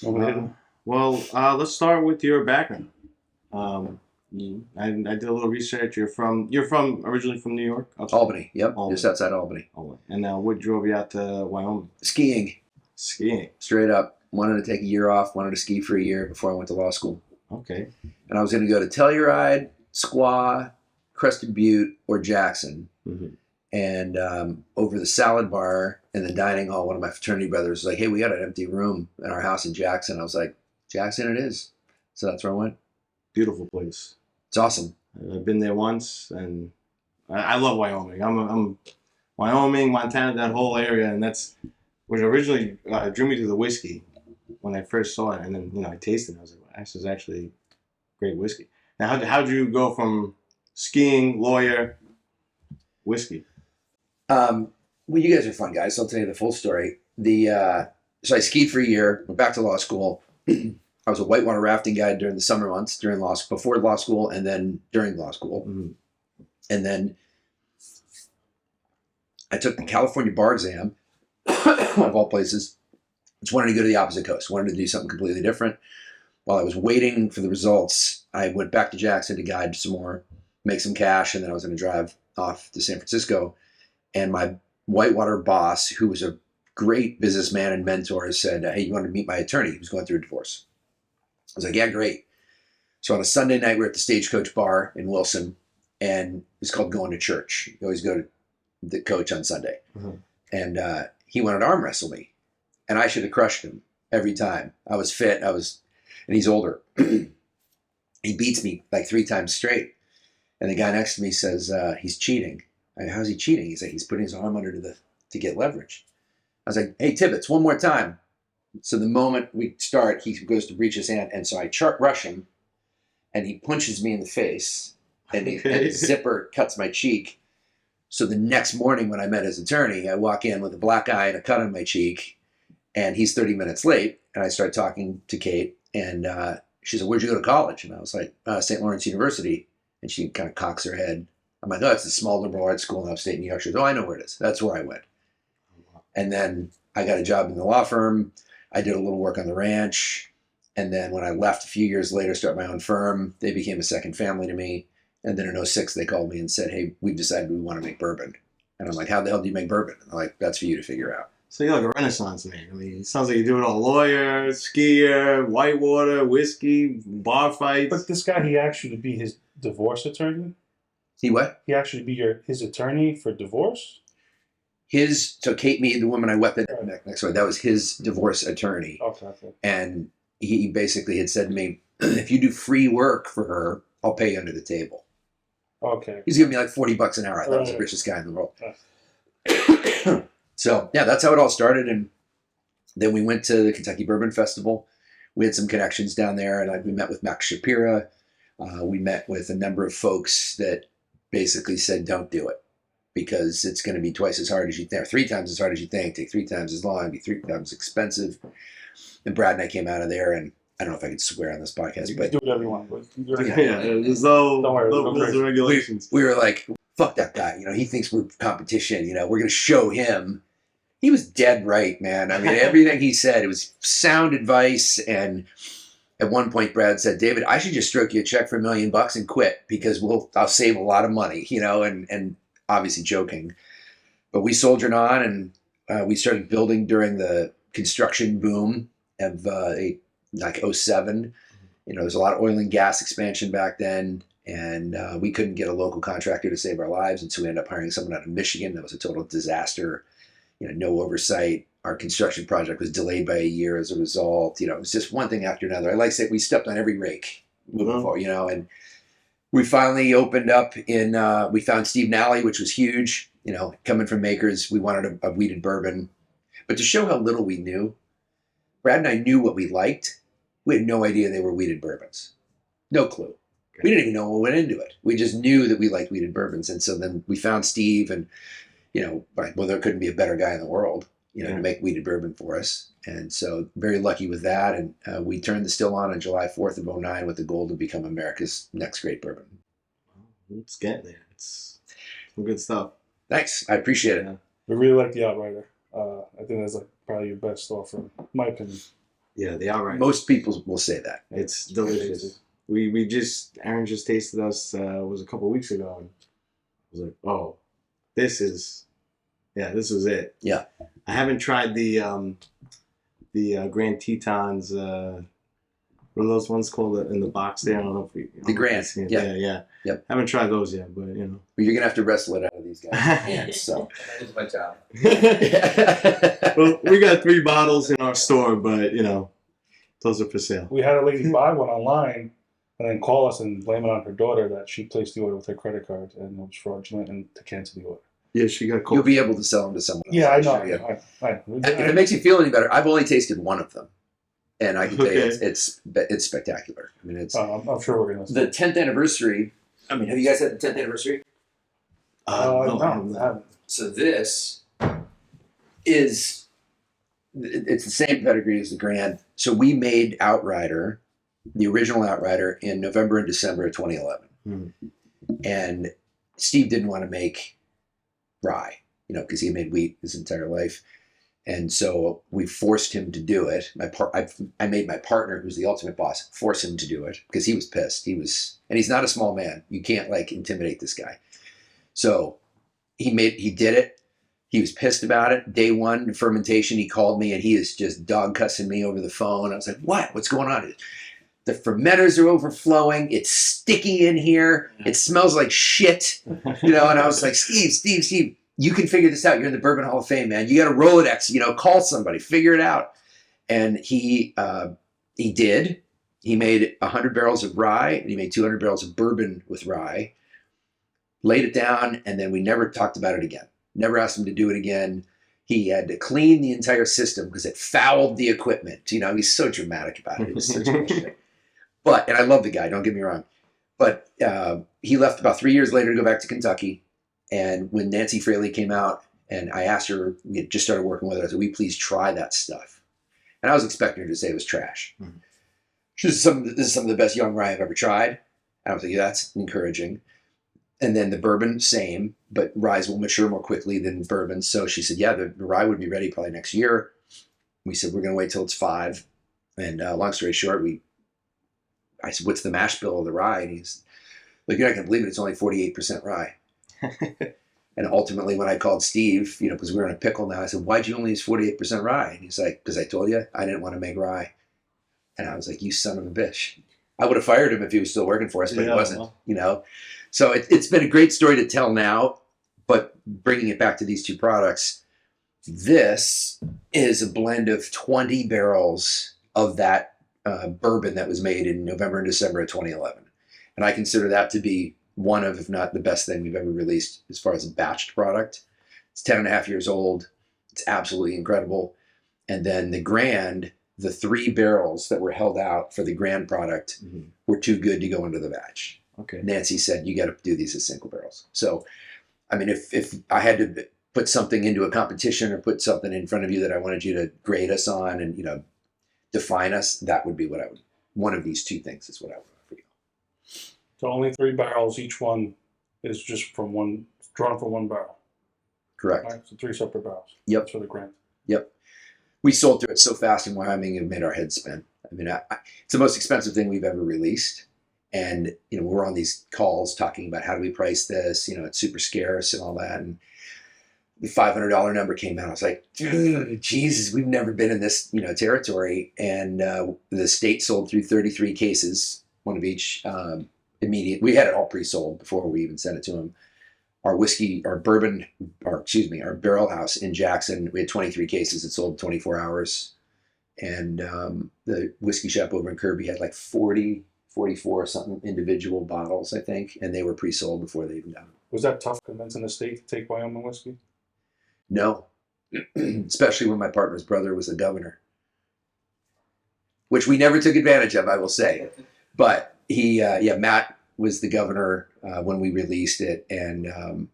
Let's start with your background. I did a little research. You're originally from New York? Albany, yep, Albany. just outside Albany. And what drove you out to Wyoming? Skiing, Skiing. straight up. Wanted to take a year off, wanted to ski for a year before I went to law school. Okay. And I was going to go to Telluride, Squaw, Crested Butte, or Jackson. Mm-hmm. And over the salad bar in the dining hall, one of my fraternity brothers was like, hey, we got an empty room in our house in Jackson. I was like, Jackson it is. So that's where I went. Beautiful place. It's awesome. I've been there once, and I love Wyoming. I'm Wyoming, Montana, that whole area, and that's what originally drew me to the whiskey when I first saw it. And then, I tasted it. I was like, well, this is actually great whiskey. Now, how'd you go from skiing, lawyer, whiskey? Well, you guys are fun guys, so I'll tell you the full story. So I skied for a year, went back to law school. I was a whitewater rafting guide during the summer months, before law school, and then during law school. Mm-hmm. And then I took the California bar exam, of all places. Just wanted to go to the opposite coast, wanted to do something completely different. While I was waiting for the results, I went back to Jackson to guide some more, make some cash, and then I was going to drive off to San Francisco. And my whitewater boss, who was a great businessman and mentor, said, hey, you want to meet my attorney? He was going through a divorce. I was like, yeah, great. So on a Sunday night, we're at the Stagecoach Bar in Wilson, and it's called Going to Church. You always go to the coach on Sunday. Mm-hmm. And he wanted to arm wrestle me. And I should have crushed him every time. I was fit. And he's older. He beats me like 3 times straight. And the guy next to me says, he's cheating. I go, how's he cheating? He's like, he's putting his arm under to get leverage. I was like, hey, Tibbetts, one more time. So the moment we start, he goes to reach his hand. And so I rush him, and he punches me in the face. And the zipper cuts my cheek. So the next morning when I met his attorney, I walk in with a black eye and a cut on my cheek. And he's 30 minutes late. And I start talking to Kate. And she said, where'd you go to college? And I was like, St. Lawrence University. And she kind of cocks her head. I'm like, oh, it's a small liberal arts school in upstate New York. She goes, oh, I know where it is. That's where I went. And then I got a job in the law firm. I did a little work on the ranch. And then when I left a few years later, start my own firm, they became a second family to me. And then in '06, they called me and said, hey, we've decided we want to make bourbon. And I'm like, how the hell do you make bourbon? And they're like, that's for you to figure out. So you're like a Renaissance man. I mean, it sounds like you're doing all lawyer, skier, whitewater, whiskey, bar fights. But this guy, he actually be his divorce attorney? He what? He actually be his attorney for divorce? So Kate Mead, the woman I wept the next door, that was his divorce attorney. Okay. And he basically had said to me, if you do free work for her, I'll pay you under the table. Okay. He's giving me like $40 an hour. I thought he was the richest guy in the world. So, yeah, that's how it all started. And then we went to the Kentucky Bourbon Festival. We had some connections down there, and we met with Max Shapira. We met with a number of folks that basically said, don't do it, because it's going to be twice as hard as you think, or 3 times as hard as you think, take 3 times as long, be 3 times expensive. And Brad and I came out of there, and I don't know if I can swear on this podcast, but do whatever you want. There's no regulations. We were like, fuck that guy. He thinks we're competition. We're going to show him. He was dead right, man. I mean, everything he said, it was sound advice. And at one point, Brad said, David, I should just stroke you a check for $1 million and quit, because I'll save a lot of money, and obviously joking. But we soldiered on, and we started building during the construction boom of like 07. There's a lot of oil and gas expansion back then. And we couldn't get a local contractor to save our lives. And so we ended up hiring someone out of Michigan. That was a total disaster. No oversight. Our construction project was delayed by a year as a result. It was just one thing after another. I like to say we stepped on every rake moving forward, and we finally opened up we found Steve Nally, which was huge. Coming from makers, we wanted a wheated bourbon. But to show how little we knew, Brad and I knew what we liked. We had no idea they were wheated bourbons. No clue. We didn't even know what went into it. We just knew that we liked wheated bourbons. And so then we found Steve, and, there couldn't be a better guy in the world, to make wheated bourbon for us. And so very lucky with that. And we turned the still on July 4th of 09 with the goal to become America's next great bourbon. It's getting there. It's some good stuff. Thanks. I appreciate it. I really like the Outrider. I think that's probably your best offer, in my opinion. Yeah, the Outrider. Most people will say that. It's delicious. Aaron just tasted us, was a couple of weeks ago, and I was like, oh, this is it. Yeah. I haven't tried the Grand Tetons, what are those ones called in the box there? I don't know if The Grand, yeah. Yep. Haven't tried those yet, but you know. But you're gonna have to wrestle it out of these guys' hands. So That is my job. Well, we got 3 bottles in our store, but you know, those are for sale. We had a lady buy one online and then call us and blame it on her daughter that she placed the order with her credit card and it was fraudulent and to cancel the order. Yeah, she got you'll cold. be able to sell them to someone else. Yeah, I I'm know. sure, yeah. I If it makes you feel any better, I've only tasted one of them, and I can tell you Okay. it's spectacular. I mean, it's I'm sure we're going to the 10th anniversary. I mean, have you guys had the 10th anniversary? No, I no, haven't. So this is it's the same pedigree as the Grand. So we made Outryder, the original Outryder, in November and December of 2011, and Steve didn't want to make rye, you know, because he made wheat his entire life. And so we forced him to do it. I made my partner, who's the ultimate boss, force him to do it because he was pissed. And he's not a small man. You can't like intimidate this guy. So he did it. He was pissed about it. Day one fermentation, he called me and he is just dog cussing me over the phone. I was like, what? What's going on? The fermenters are overflowing. It's sticky in here. It smells like shit. You know, and I was like, Steve, you can figure this out. You're in the Bourbon Hall of Fame, man. You got a Rolodex, you know, call somebody, figure it out. And he did. He made 100 barrels of rye and he made 200 barrels of bourbon with rye, laid it down, and then we never talked about it again. Never asked him to do it again. He had to clean the entire system because it fouled the equipment. You know, he's so dramatic about it. It was such bullshit. And I love the guy, don't get me wrong. But he left about 3 years later to go back to Kentucky. And when Nancy Fraley came out and I asked her, we had just started working with her, I said, will you please try that stuff? And I was expecting her to say it was trash. Mm-hmm. This is some of the best young rye I've ever tried. And I was like, yeah, that's encouraging. And then the bourbon, same, but ryes will mature more quickly than bourbon. So she said, yeah, the rye would be ready probably next year. We said, we're going to wait till it's 5. And long story short, I said, what's the mash bill of the rye? And he's like, you're not going to believe it. It's only 48% rye. And ultimately, when I called Steve, you know, because we're in a pickle now, I said, why'd you only use 48% rye? And he's like, because I told you I didn't want to make rye. And I was like, you son of a bitch. I would have fired him if he was still working for us, but he wasn't, you know. So it's been a great story to tell now, but bringing it back to these 2 products, this is a blend of 20 barrels of that bourbon that was made in November and December of 2011. And I consider that to be one of, if not the best thing we've ever released as far as a batched product. It's 10 and a half years old. It's absolutely incredible. And then the Grand, the 3 barrels that were held out for the Grand product were too good to go into the batch. Okay. Nancy said, you got to do these as single barrels. So, I mean, if I had to put something into a competition or put something in front of you that I wanted you to grade us on and, you know, define us, that would be what I would, one of these 2 things is what I would offer you. So only 3 barrels. Each one is just drawn from 1 barrel. Correct. Right? So 3 separate barrels. Yep. That's for the Grand. Yep. We sold through it so fast in Wyoming, it made our heads spin. I mean, it's the most expensive thing we've ever released. And, you know, we're on these calls talking about how do we price this, you know, it's super scarce and all that. And the $500 number came out. I was like, Jesus, we've never been in this, you know, territory. And the state sold through 33 cases, one of each, immediate. We had it all pre-sold before we even sent it to them. Our whiskey, our barrel house in Jackson, we had 23 cases. It sold in 24 hours. And the whiskey shop over in Kirby had like 44 something individual bottles, I think. And they were pre-sold before they even got them. Was that tough convincing the state to take Wyoming whiskey? No, especially when my partner's brother was the governor, which we never took advantage of, I will say. But Matt was the governor when we released it. And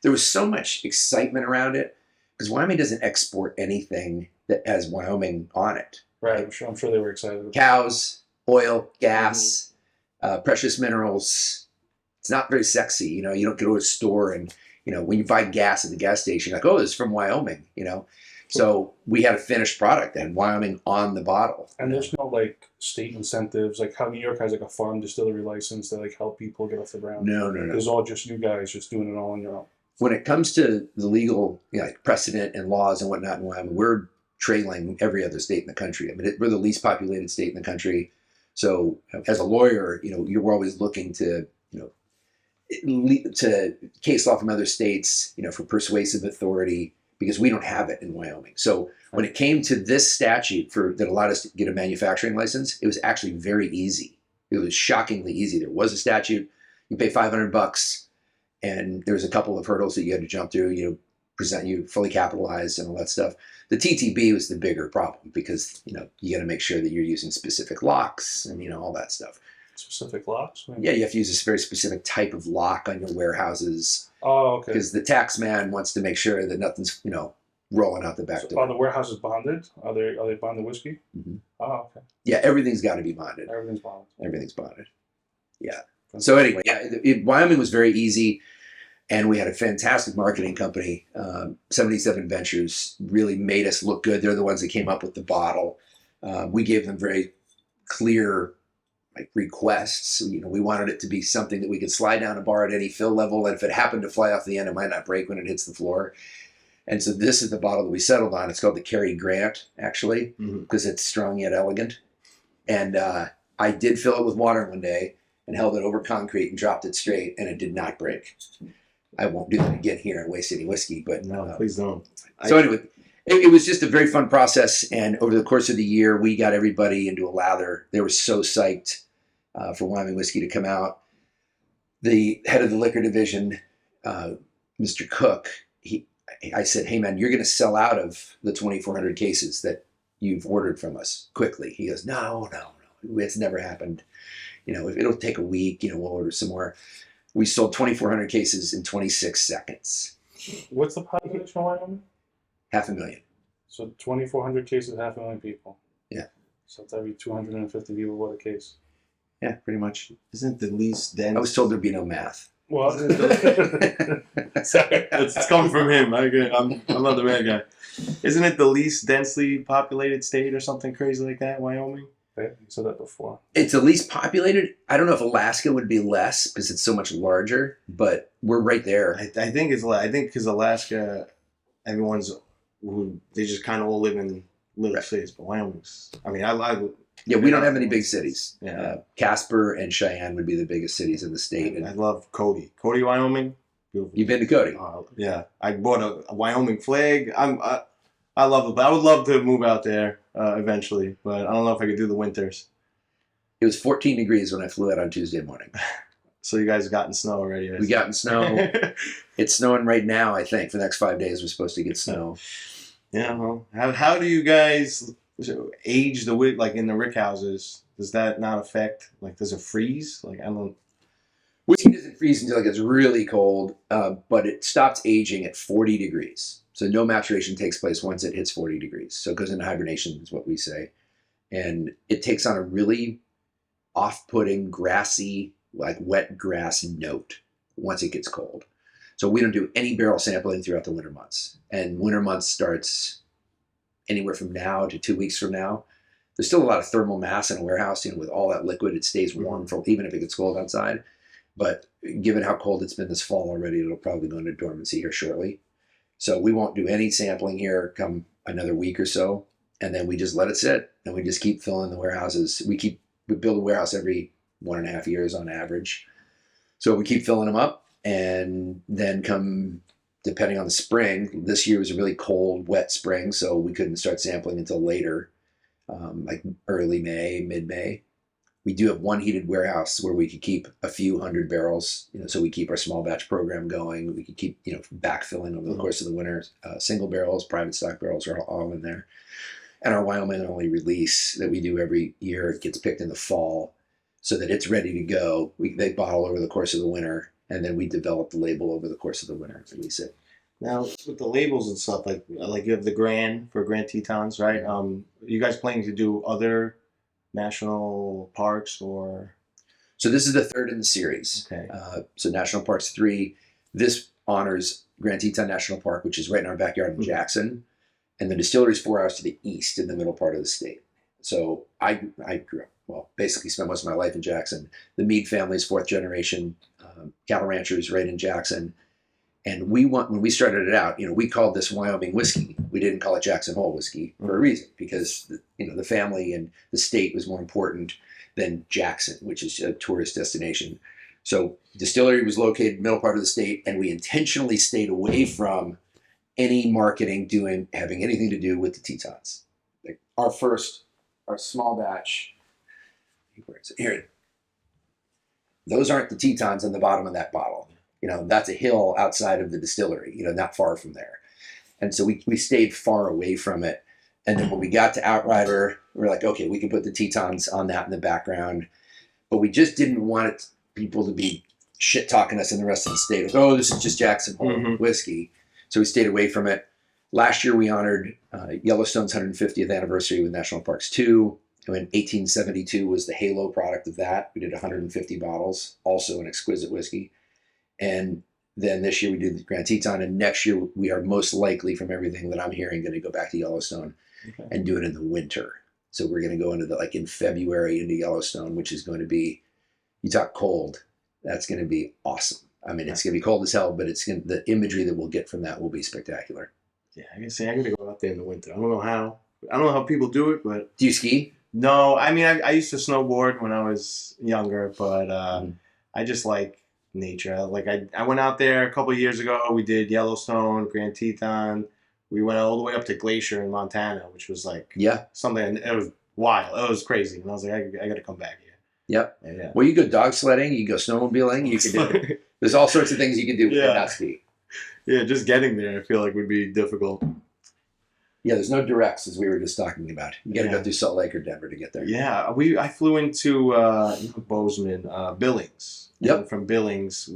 there was so much excitement around it because Wyoming doesn't export anything that has Wyoming on it. Right. I'm sure they were excited. Cows, oil, gas, precious minerals. It's not very sexy. You know, you don't go to a store and, you know, when you buy gas at the gas station, you're like, oh, this is from Wyoming, you know. So we had a finished product and Wyoming on the bottle. And there's no like state incentives, like how New York has like a farm distillery license that like help people get off the ground. No. It's all just you guys just doing it all on your own. When it comes to the legal like precedent and laws and whatnot in Wyoming, we're trailing every other state in the country. I mean, we're the least populated state in the country. So as a lawyer, you're always looking to, to case law from other states, for persuasive authority, because we don't have it in Wyoming. So when it came to this statute that allowed us to get a manufacturing license, it was actually very easy. It was shockingly easy. There was a statute. You pay $500, and there's a couple of hurdles that you had to jump through. Present you fully capitalized and all that stuff. The TTB was the bigger problem because you got to make sure that you're using specific locks and all that stuff. Specific locks? Yeah, you have to use a very specific type of lock on your warehouses. Oh, okay. Because the tax man wants to make sure that nothing's rolling out the back door. Are the warehouses bonded? Are they bonded whiskey? Mm-hmm. Oh, okay. Yeah, everything's got to be bonded. Everything's bonded. Everything's bonded. Yeah. So anyway, Wyoming was very easy. And we had a fantastic marketing company. 77 Ventures really made us look good. They're the ones that came up with the bottle. We gave them very clear requests. We wanted it to be something that we could slide down a bar at any fill level. And if it happened to fly off the end, it might not break when it hits the floor. And so this is the bottle that we settled on. It's called the Cary Grant, actually, because it's strong yet elegant. And I did fill it with water one day and held it over concrete and dropped it straight, and it did not break. I won't do that again here in Way City Whiskey, but no, please don't. So anyway, it was just a very fun process, and over the course of the year, we got everybody into a lather. They were so psyched for Wyoming Whiskey to come out. The head of the liquor division, Mr. Cook, I said, "Hey man, you're going to sell out of the 2,400 cases that you've ordered from us quickly." He goes, "No, it's never happened. It'll take a week. We'll order some more." We sold 2,400 cases in 26 seconds. What's the population of Wyoming? 500,000. So 2,400 cases, 500,000 people. Yeah. So it's every 250 people bought a case. Yeah, pretty much. Isn't the least dense? I was told there'd be no math. Well, sorry, it's coming from him. I'm not the bad guy. Isn't it the least densely populated state or something crazy like that, Wyoming? You said that before. It's the least populated. I don't know if Alaska would be less because it's so much larger, but we're right there. I think because Alaska, they just kind of all live in little cities, but Wyoming's. I Yeah, we don't have any big cities. Yeah. Casper and Cheyenne would be the biggest cities in the state. I love Cody, Wyoming. Beautiful. You've been to Cody? Yeah, I bought a Wyoming flag. I love it. I would love to move out there eventually, but I don't know if I could do the winters. It was 14 degrees when I flew out on Tuesday morning. So you guys gotten snow already? We gotten snow. It's snowing right now, I think. For the next 5 days, we're supposed to get snow. Yeah, well, how do you guys age the wick, like in the rick houses? Does that not affect, does it freeze? I don't... Whiskey doesn't freeze until it gets really cold, but it stops aging at 40 degrees. So no maturation takes place once it hits 40 degrees. So it goes into hibernation is what we say. And it takes on a really off-putting, grassy, wet grass note once it gets cold. So we don't do any barrel sampling throughout the winter months. And winter months starts anywhere from now to 2 weeks from now. There's still a lot of thermal mass in a warehouse. With all that liquid, it stays warm even if it gets cold outside. But given how cold it's been this fall already, it'll probably go into dormancy here shortly. So we won't do any sampling here come another week or so. And then we just let it sit and we just keep filling the warehouses. We build a warehouse every 1.5 years on average. So we keep filling them up, and then depending on the spring, this year was a really cold, wet spring. So we couldn't start sampling until later, early May, mid-May. We do have one heated warehouse where we could keep a few hundred barrels, so we keep our small batch program going. We could keep, backfilling over the course of the winter. Single barrels, private stock barrels are all in there. And our Wyoming only release that we do every year, it gets picked in the fall so that it's ready to go. They bottle over the course of the winter, and then we develop the label over the course of the winter and release it. Now, with the labels and stuff, like you have the Grand for Grand Tetons, right? You guys planning to do other national parks or? So this is the third in the series. Okay. So National Parks 3, this honors Grand Teton National Park, which is right in our backyard in Jackson. and the distillery is 4 hours to the east in the middle part of the state. So I grew up, well, basically spent most of my life in Jackson. The Meade family is 4th generation cattle ranchers right in Jackson. And when we started it out, we called this Wyoming Whiskey. We didn't call it Jackson Hole Whiskey for a reason, because the family and the state was more important than Jackson, which is a tourist destination. So distillery was located in the middle part of the state, and we intentionally stayed away from any marketing having anything to do with the Tetons. Like our small batch, where is it? Here. Those aren't the Tetons on the bottom of that bottle. That's a hill outside of the distillery, not far from there. And so we stayed far away from it. And then when we got to Outryder, we were like, okay, we can put the Tetons on that in the background. But we just didn't want people to be shit talking us in the rest of the state. Like, oh, this is just Jackson Hole whiskey. So we stayed away from it. Last year we honored Yellowstone's 150th anniversary with National Parks 2. And in 1872 was the halo product of that. We did 150 bottles, also an exquisite whiskey. And then this year we did the Grand Teton, and next year we are most likely, from everything that I'm hearing, going to go back to Yellowstone and do it in the winter. So we're going to go into in February into Yellowstone, which is going to be, you talk cold, that's going to be awesome. I mean, it's going to be cold as hell, but the imagery that we'll get from that will be spectacular. Yeah, I guess I'm going to go out there in the winter. I don't know how people do it, but... Do you ski? No, I mean, I used to snowboard when I was younger, but I just like nature. Like I went out there a couple of years ago. We did Yellowstone, Grand Teton. We went all the way up to Glacier in Montana, which was something. It was wild. It was crazy, and I was like, I got to come back here. Yep. Yeah. Well, you go dog sledding, you go snowmobiling, you can do. There's all sorts of things you can do with not ski. Yeah, just getting there, I feel like would be difficult. Yeah, there's no directs, as we were just talking about. You got to go through Salt Lake or Denver to get there. Yeah, I flew into Bozeman, Billings. Yep. And from Billings,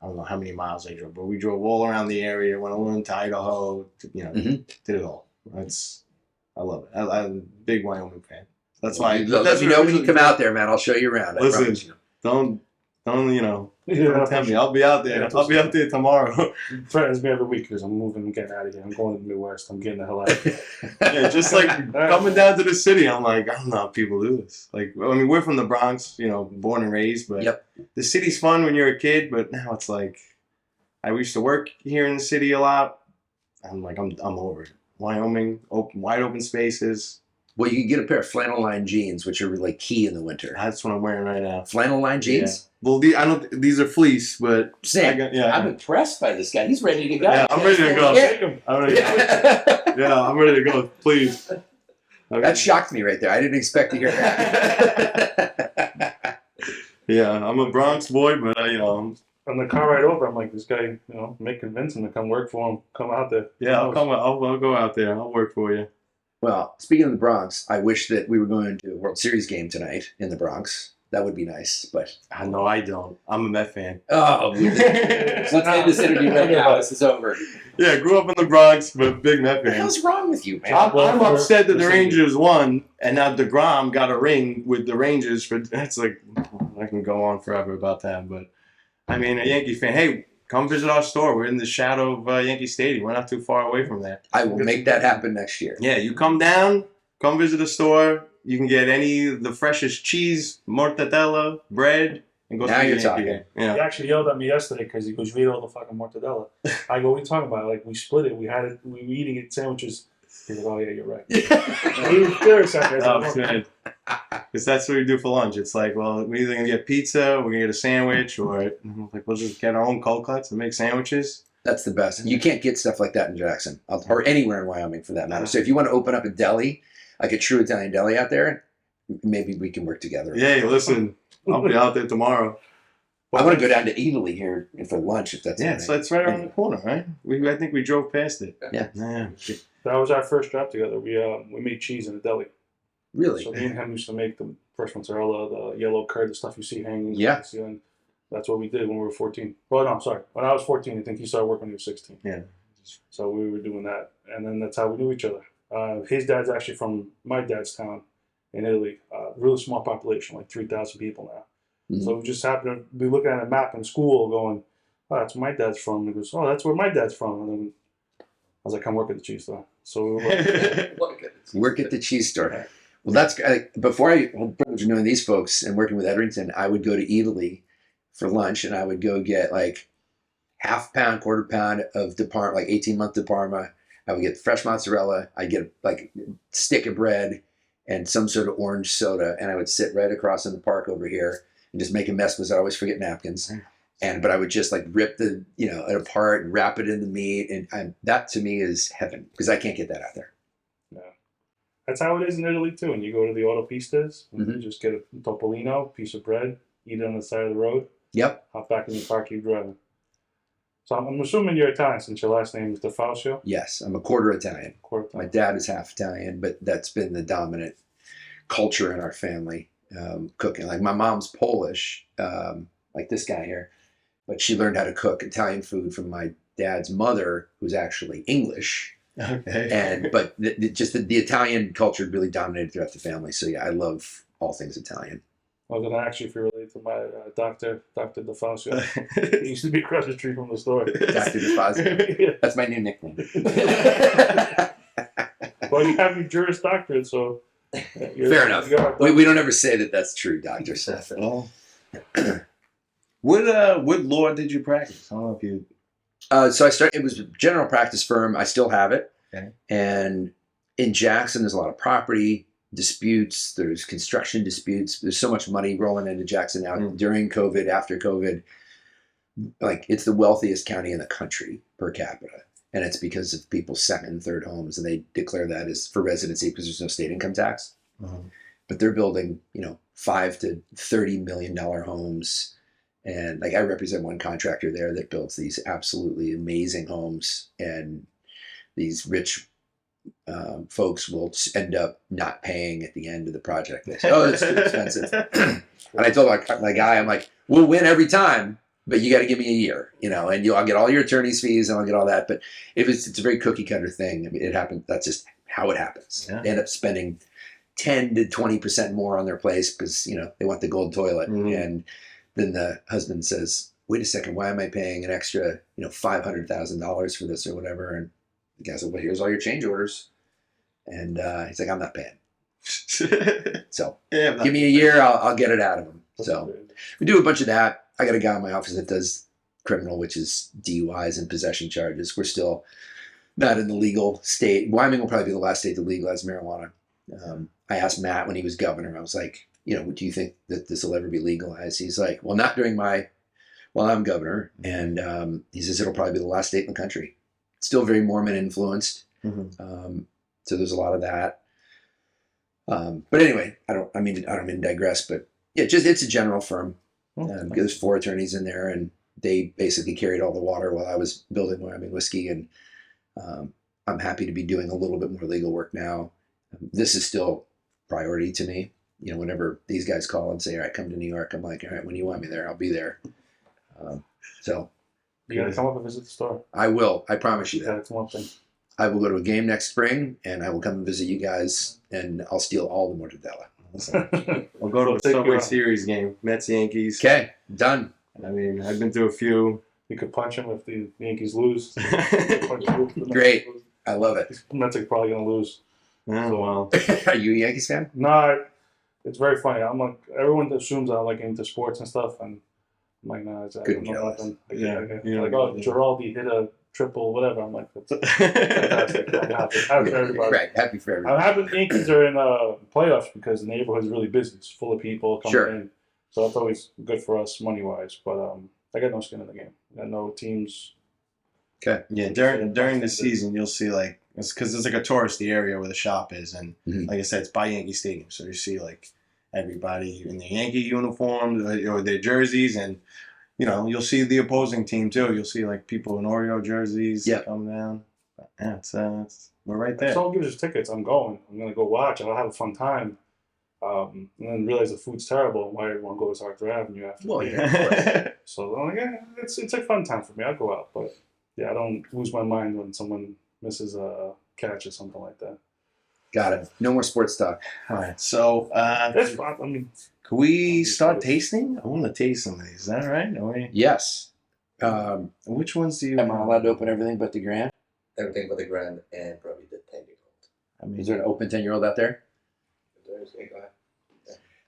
I don't know how many miles I drove, but we drove all around the area, went all into Idaho, did it all. I love it. I'm a big Wyoming fan. That's why. Let me know when you come out there, man. I'll show you around. Listen, don't tempt me. I'll be out there. I'll be out there tomorrow. Threatens me every week because I'm moving and getting out of here. I'm going to the Midwest. I'm getting the hell out of here. Yeah, just like coming down to the city, I'm like, I don't know how people do this. Like, I mean, we're from the Bronx, born and raised, but the city's fun when you're a kid. But now it's like, I used to work here in the city a lot. I'm like, I'm over it. Wyoming, wide open spaces. Well, you can get a pair of flannel line jeans, which are like key in the winter. That's what I'm wearing right now. Flannel line jeans. Yeah. Well, these are fleece, but Sam, I'm impressed by this guy. He's ready to go. Yeah, I'm ready to go. I'm ready to go. Please. Okay. That shocked me right there. I didn't expect to hear that. Yeah, I'm a Bronx boy, but on the car ride over, I'm like, this guy, may convince him to come work for him. Come out there. Yeah, I'll go out there. I'll work for you. Well, speaking of the Bronx, I wish that we were going to a World Series game tonight in the Bronx. That would be nice, but... No, I don't. I'm a Met fan. Oh, let's end this interview right now. This is over. Yeah, grew up in the Bronx, but big Met fan. What the hell's wrong with you, man? I'm upset that the Rangers won, and now DeGrom got a ring with the Rangers. That's like... I can go on forever about that, but... I mean, a Yankee fan, hey, come visit our store. We're in the shadow of Yankee Stadium. We're not too far away from there. I will make that happen next year. Yeah, you come down, come visit the store. You can get the freshest cheese, mortadella, bread, and go now see you're the talking. Yankee game. Yeah. He actually yelled at me yesterday because he goes, you ate all the fucking mortadella. I go, what are you talking about? Like, we split it. We were eating it sandwiches. He's like, oh, yeah, you're right. He was curious out there. Because that's what we do for lunch. It's like, well, we're either going to get pizza, we're going to get a sandwich, or like we'll just get our own cold cuts and make sandwiches. That's the best. You can't get stuff like that in Jackson or anywhere in Wyoming for that matter. So if you want to open up a deli, like a true Italian deli out there, maybe we can work together. Yeah, listen, I'll be out there tomorrow. I want to go down to Italy here for lunch if that's so it's right around the corner, right? I think we drove past it. Yeah. That was our first job together. We made cheese in a deli. Really? So me and him used to make the fresh mozzarella, the yellow curd, the stuff you see hanging. Yeah. And that's what we did when we were 14. Well, no, I'm sorry. When I was 14, I think he started working when he was 16. Yeah. So we were doing that. And then that's how we knew each other. His dad's actually from my dad's town in Italy. Really small population, like 3,000 people now. Mm-hmm. So we just happened to be looking at a map in school going, oh, that's where my dad's from. And he goes, oh, that's where my dad's from. And then I was like, come work at the cheese store. So Work at the cheese store. Well, that's before I had privilege of knowing these folks and working with Edrington, I would go to Italy for lunch, and I would go get like half pound, quarter pound of De Parma, like 18-month De Parma. I would get fresh mozzarella. I'd get like a stick of bread and some sort of orange soda, and I would sit right across in the park over here and just make a mess because I always forget napkins. But I would just like rip it apart and wrap it in the meat, and that to me is heaven because I can't get that out there. Yeah, that's how it is in Italy too. When you go to the autopistas, you just get a topolino, piece of bread, eat it on the side of the road. Yep. Hop back in the car, keep driving. So I'm assuming you're Italian since your last name is DeFazio? Yes, I'm a quarter Italian. My dad is half Italian, but that's been the dominant culture in our family, cooking. Like my mom's Polish, like this guy here, but she learned how to cook Italian food from my dad's mother, who's actually English. Okay. But the Italian culture really dominated throughout the family. So yeah, I love all things Italian. I was going to ask you if you're related to my Dr. DeFazio. He used to be across the street from the store. Dr. DeFazio. Yeah. That's my new nickname. Well, you have your Juris Doctorate, so... Fair enough. We don't ever say that that's true, Dr. Seth. Well, what law did you practice? I don't know if you... So I started, it was a general practice firm. I still have it. Okay. And in Jackson, there's a lot of property disputes. There's construction disputes. There's so much money rolling into Jackson now during COVID, after COVID. Like, it's the wealthiest county in the country per capita. And it's because of people's second and third homes. And they declare that as for residency because there's no state income tax. But they're building, $5 to $30 million homes. And like I represent one contractor there that builds these absolutely amazing homes, and these rich folks will end up not paying at the end of the project. They say, "Oh, it's too expensive." And I told my guy, I'm like, "We'll win every time, but you got to give me a year, and I'll get all your attorney's fees and I'll get all that." But if it's a very cookie cutter thing, I mean, it happens. That's just how it happens. Yeah. They end up spending 10 to 20% more on their place because they want the gold toilet and. Then the husband says, "Wait a second, why am I paying an extra, $500,000 for this or whatever?" And the guy said, "Well, here's all your change orders." And he's like, "I'm not paying." So give me a year, I'll get it out of him. So we do a bunch of that. I got a guy in my office that does criminal, which is DUIs and possession charges. We're still not in the legal state. Wyoming will probably be the last state to legalize marijuana. I asked Matt when he was governor, I was like, do you think that this will ever be legalized? He's like, well, not while I'm governor. And he says it'll probably be the last state in the country. It's still very Mormon influenced. So there's a lot of that. But anyway, I don't mean to digress, but yeah, it's a general firm. There's 4 attorneys in there, and they basically carried all the water while I was building Wyoming Whiskey. And I'm happy to be doing a little bit more legal work now. This is still priority to me. Whenever these guys call and say, "All right, come to New York," I'm like, "All right, when you want me there, I'll be there." So you gotta come up and visit the store. I will. I promise you that. That's one thing. I will go to a game next spring, and I will come and visit you guys, and I'll steal all the mortadella. We'll go to a Subway Series game, Mets Yankees. Okay, done. I mean, I've been through a few. You could punch him if the Yankees lose. Great. I love it. Mets are probably gonna lose. Oh, well. Are you a Yankees fan? No, it's very funny. I'm like, everyone assumes I'm like into sports and stuff, and I'm like, no, it's Couldn't care less. nothing. Yeah. Like, oh, Giraldi hit a triple, whatever. I'm like, that's fantastic. I'm happy for everybody. Right, happy for everybody. I'm happy the Yankees are in playoffs because the neighborhood's really busy. It's full of people coming in. So that's always good for us money-wise. But I got no skin in the game. I got no teams. Okay. Yeah, during the season, you'll see, like, it's because it's like a touristy area where the shop is. And like I said, it's by Yankee Stadium. So you see, like, everybody in their Yankee uniforms or their jerseys. And, you'll see the opposing team, too. You'll see, like, people in Oreo jerseys come down. But, yeah, we're right there. If someone gives us tickets, I'm going. I'm going to go watch. I'll have a fun time. And then realize the food's terrible. Why everyone goes to Arthur Avenue after? Well, yeah, of course. So I'm like, yeah, it's a fun time for me. I'll go out, but yeah, I don't lose my mind when someone misses a catch or something like that. Got it. No more sports talk. All right. So, That's fun. I mean, can we start tasting? I want to taste some of these. Is that all right? Yes. Which ones do you? Am I allowed to open everything but the Grand? Everything but the Grand and probably the 10. I mean, Is there an open 10-year-old out there?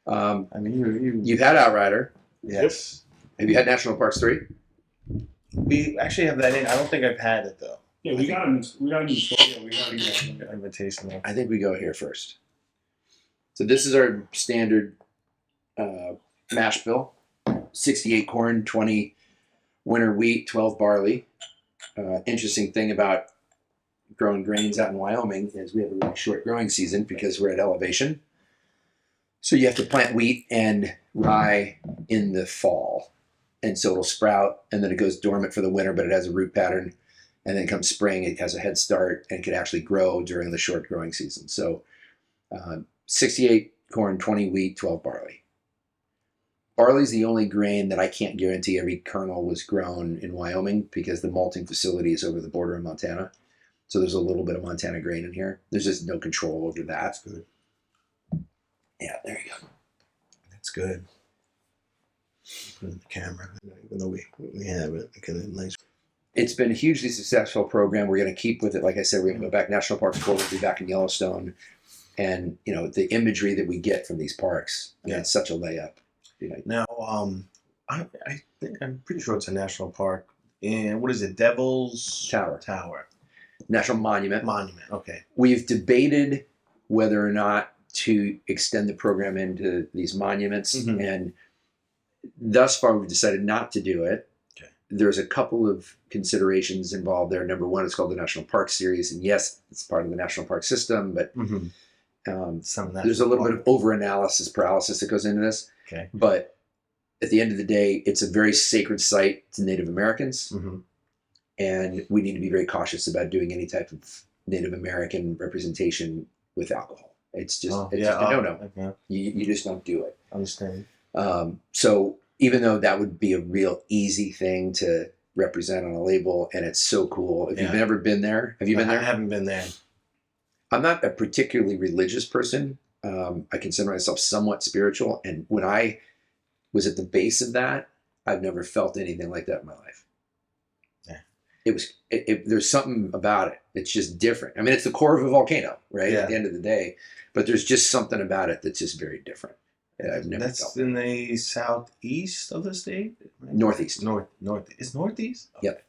I mean, You've had Outrider. yes. Have you had National Parks 3? We actually have that in. I don't think I've had it though. Yeah, we got him. We got him installed. Yeah, we got him. An invitation. Though. I think we go here first. So this is our standard mash bill. 68 corn, 20 winter wheat, 12 barley. Interesting thing about growing grains out in Wyoming is we have a really short growing season because we're at elevation. So you have to plant wheat and rye in the fall. And so it'll sprout and then it goes dormant for the winter, but it has a root pattern. And then come spring, it has a head start and can actually grow during the short growing season. So 68 corn, 20 wheat, 12 barley. Barley's the only grain that I can't guarantee every kernel was grown in Wyoming because the malting facility is over the border in Montana. So there's a little bit of Montana grain in here. There's just no control over that. That's good. Yeah, there you go. That's good. Put it in the camera, even though we have it. Get a nice. It's been a hugely successful program. We're going to keep with it. Like I said, we're going to go back National Parks 4. We'll be back in Yellowstone. And, you know, the imagery that we get from these parks, I mean, it's such a layup. You know, Now, I think I'm pretty sure it's a national park. And what is it? Devil's Tower. National Monument. Okay. We've debated whether or not to extend the program into these monuments. Mhm. And thus far, we've decided not to do it. Okay. There's a couple of considerations involved there. Number one, it's called the National Park Series. And yes, it's part of the National Park system, but there's a little bit of over-analysis paralysis that goes into this. Okay. But at the end of the day, it's a very sacred site to Native Americans. Mm-hmm. And we need to be very cautious about doing any type of Native American representation with alcohol. It's just, a no-no. Okay. You just don't do it. Understand. So even though that would be a real easy thing to represent on a label, and it's so cool. If you've never been there, have you been there? I haven't been there. I'm not a particularly religious person. I consider myself somewhat spiritual. And when I was at the base of that, I've never felt anything like that in my life. Yeah. There's something about it. It's just different. I mean, it's the core of a volcano, right? Yeah. At the end of the day. But there's just something about it that's just very different. I've never That's felt in the southeast of the state? that. Northeast. North. Is northeast? Yep.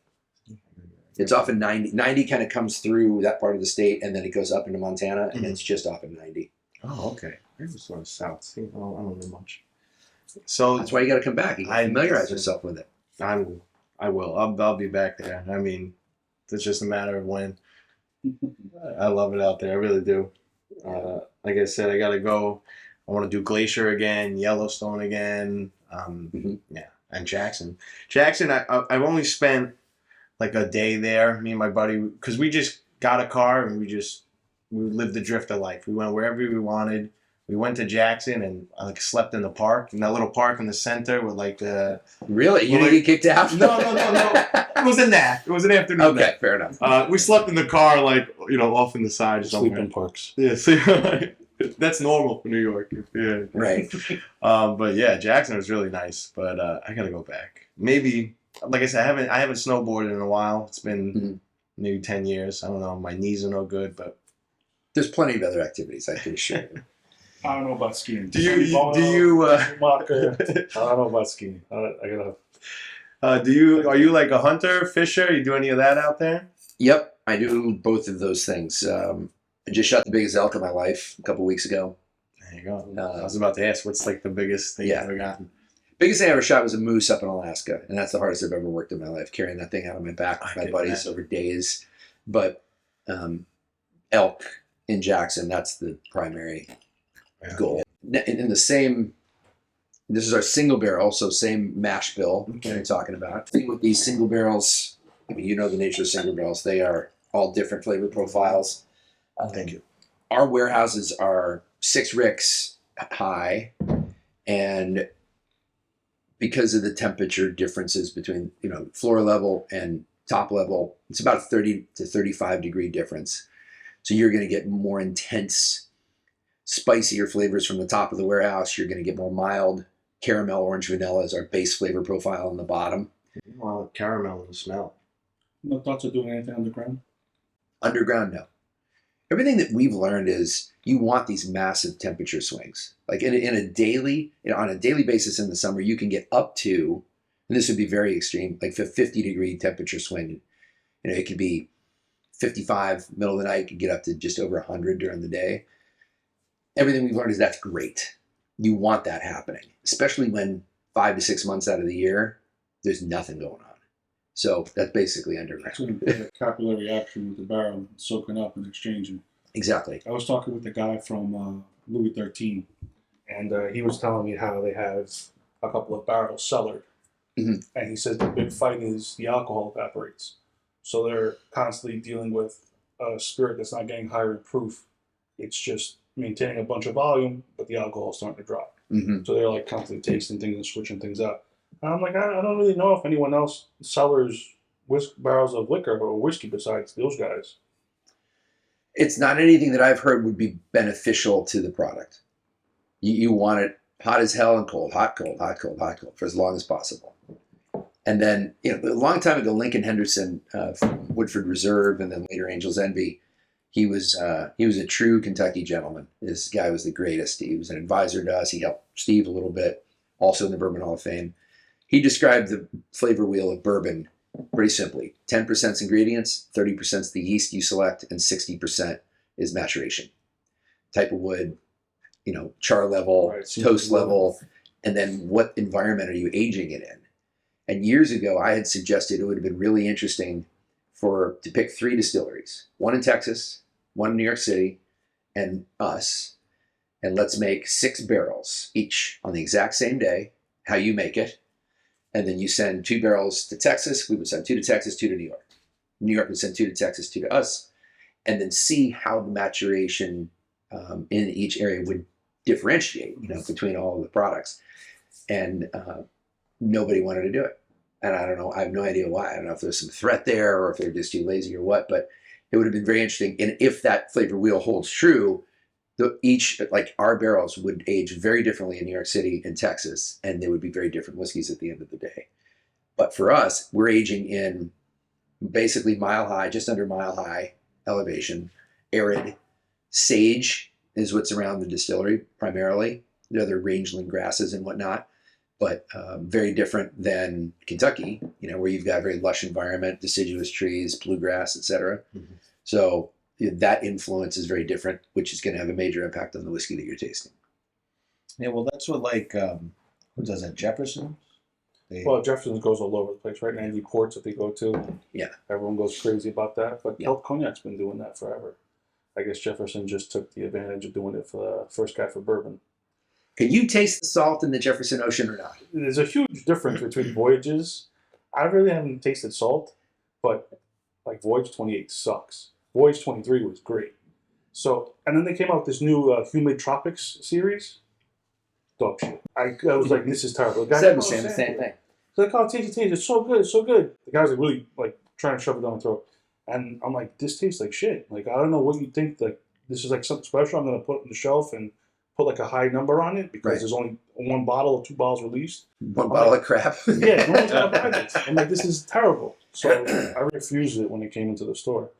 It's off in 90. 90 kind of comes through that part of the state, and then it goes up into Montana, and it's just off in 90. Oh, okay. It was sort of south. See, I don't know much. So That's why you got to come back. You got to familiarize yourself with it. I will. I'll be back there. I mean, it's just a matter of when. I love it out there. I really do. Like I said, I got to go. I want to do Glacier again, Yellowstone again. Yeah, and Jackson. Jackson, I've only spent like a day there. Me and my buddy, because we just got a car and we lived the drifter life. We went wherever we wanted. We went to Jackson and I slept in the park, in that little park in the center with like the. Really? You didn't get kicked out? No. It was a nap. It was an afternoon. Okay, nap. fair enough. We slept in the car, off in the side. Sleep in parks. Yeah, that's normal for New York. Yeah. Right. But yeah, Jackson was really nice. But I gotta go back. Maybe, like I said, I haven't snowboarded in a while. It's been maybe 10 years. I don't know. My knees are no good, but there's plenty of other activities, I can assure you. I don't know about skiing. Do you? I don't know about skiing. I gotta. Are you like a hunter, fisher? You do any of that out there? Yep, I do both of those things. I just shot the biggest elk of my life a couple weeks ago. There you go. I was about to ask, what's like the biggest thing you've ever gotten? Biggest thing I ever shot was a moose up in Alaska, and that's the hardest I've ever worked in my life, carrying that thing out on my back with my buddies over days. But elk in Jackson, that's the primary goal. In the same, this is our single barrel, so same mash bill that you're talking about. The thing with these single barrels, I mean, you know the nature of single barrels. They are all different flavor profiles. Thank you. Our warehouses are 6 ricks high, and because of the temperature differences between floor level and top level, it's about a 30 to 35 degree difference. So you're going to get more intense, spicier flavors from the top of the warehouse. You're going to get more mild caramel, orange, vanilla is our base flavor profile on the bottom. Well, caramel and smell. No thoughts of doing anything underground? Underground, no. everything that we've learned is you want these massive temperature swings. Like on a daily basis in the summer, you can get up to, and this would be very extreme, like a 50-degree temperature swing. It could be 55 middle of the night, it could get up to just over 100 during the day. Everything we've learned is that's great. You want that happening, especially when 5 to 6 months out of the year, there's nothing going on. So that's basically underground. That's when the capillary action with the barrel soaking up and exchanging. Exactly. I was talking with the guy from Louis 13. And he was telling me how they have a couple of barrels cellared. Mm-hmm. And he says the big fight is the alcohol evaporates. So they're constantly dealing with a spirit that's not getting higher in proof. It's just maintaining a bunch of volume, but the alcohol is starting to drop. Mm-hmm. So they're like constantly tasting things and switching things up. And I'm like, I don't really know if anyone else cellars barrels of liquor or whiskey besides those guys. It's not anything that I've heard would be beneficial to the product. You want it hot as hell and cold, hot, cold, hot, cold, hot, cold for as long as possible. And then, a long time ago, Lincoln Henderson from Woodford Reserve and then later Angel's Envy, he was a true Kentucky gentleman. This guy was the greatest. He was an advisor to us. He helped Steve a little bit, also in the Bourbon Hall of Fame. He described the flavor wheel of bourbon pretty simply. 10% ingredients, 30% is the yeast you select, and 60% is maturation. Type of wood, char level, Right, toast level, and then what environment are you aging it in? And years ago, I had suggested it would have been really interesting to pick 3 distilleries, one in Texas, one in New York City, and us, and let's make 6 barrels each on the exact same day, how you make it, and then you send 2 barrels to Texas, we would send 2 to Texas, 2 to New York. New York would send 2 to Texas, 2 to us, and then see how the maturation in each area would differentiate, between all of the products. And nobody wanted to do it. And I don't know, I have no idea why. I don't know if there's some threat there or if they're just too lazy or what, but it would have been very interesting. And if that flavor wheel holds true, our barrels would age very differently in New York City and Texas, and they would be very different whiskeys at the end of the day. But for us, we're aging in basically mile high, just under mile high elevation, arid. Sage is what's around the distillery primarily. The other rangeland grasses and whatnot, but very different than Kentucky, where you've got a very lush environment, deciduous trees, bluegrass, etc. Mm-hmm. So that influence is very different, which is going to have a major impact on the whiskey that you're tasting. Yeah, well, that's what who does that? Jefferson? Well, Jefferson's goes all over the place, right? 90 ports that they go to. Yeah. Everyone goes crazy about that. But Kelp Cognac's been doing that forever. I guess Jefferson just took the advantage of doing it for the first guy for bourbon. Can you taste the salt in the Jefferson Ocean or not? There's a huge difference between voyages. I really haven't tasted salt, but Voyage 28 sucks. Voyage 23 was great. So, and then they came out with this new Humid Tropics series. Dog shit. I was like, this is terrible. The guy Said the same thing. He's like, oh, taste it, it's so good, it's so good. The guy's really trying to shove it down my throat. And I'm like, this tastes like shit. I don't know what you think, this is something special I'm going to put on the shelf and put a high number on it because there's only 1 bottle or 2 bottles released. One bottle of crap. Yeah, no one's going to buy this. I'm like, this is terrible. So I refused it when it came into the store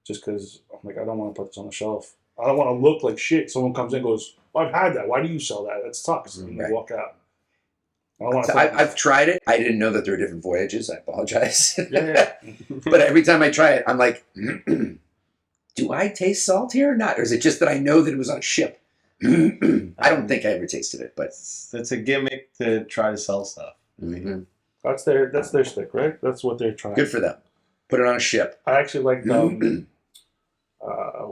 just because I'm like, I don't want to put this on the shelf. I don't want to look like shit. Someone comes in and goes, well, I've had that. Why do you sell that? That sucks. And they walk out. I've tried it. I didn't know that there were different voyages. I apologize. Yeah. But every time I try it, I'm like, do I taste salt here or not? Or is it just that I know that it was on a ship? I don't think I ever tasted it, but that's a gimmick to try to sell stuff. Mm-hmm. That's their stick, right? That's what they're trying. Good for them. Put it on a ship. I actually like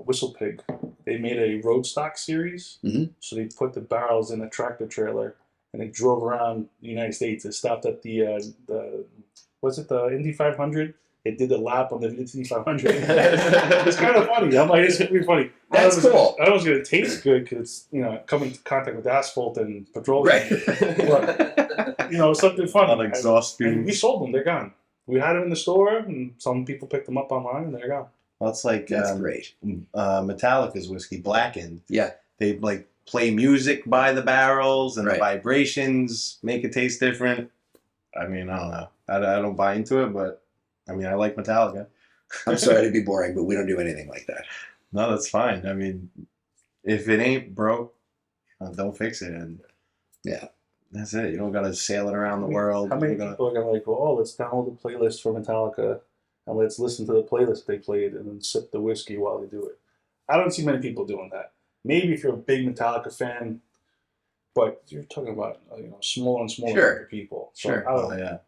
Whistle Pig. They made a roadstock series, so they put the barrels in a tractor trailer and they drove around the United States. They stopped at the Indy 500. They did the lap on the Indy 500. It's kind of funny. I'm like, it's gonna be funny. That's cool. I was gonna taste good because it's coming into contact with asphalt and petroleum. Right. But something funny. On exhaust fumes. And we sold them. They're gone. We had them in the store, and some people picked them up online, and they're gone. Well, it's like that's great. Metallica's whiskey, Blackened. Yeah. They play music by the barrels, and right. the vibrations make it taste different. I mean, I don't know. I don't buy into it, but I mean, I like Metallica. I'm sorry to be boring, but we don't do anything like that. No, that's fine. I mean, if it ain't broke, don't fix it. And Yeah. that's it. You don't got to sail it around the world. How many You don't people are gonna like, well, oh, let's download the playlist for Metallica and let's listen to the playlist they played and then sip the whiskey while they do it. I don't see many people doing that. Maybe if you're a big Metallica fan, but you're talking about smaller and smaller Sure. group of people. So Sure. I don't Oh, know. yeah.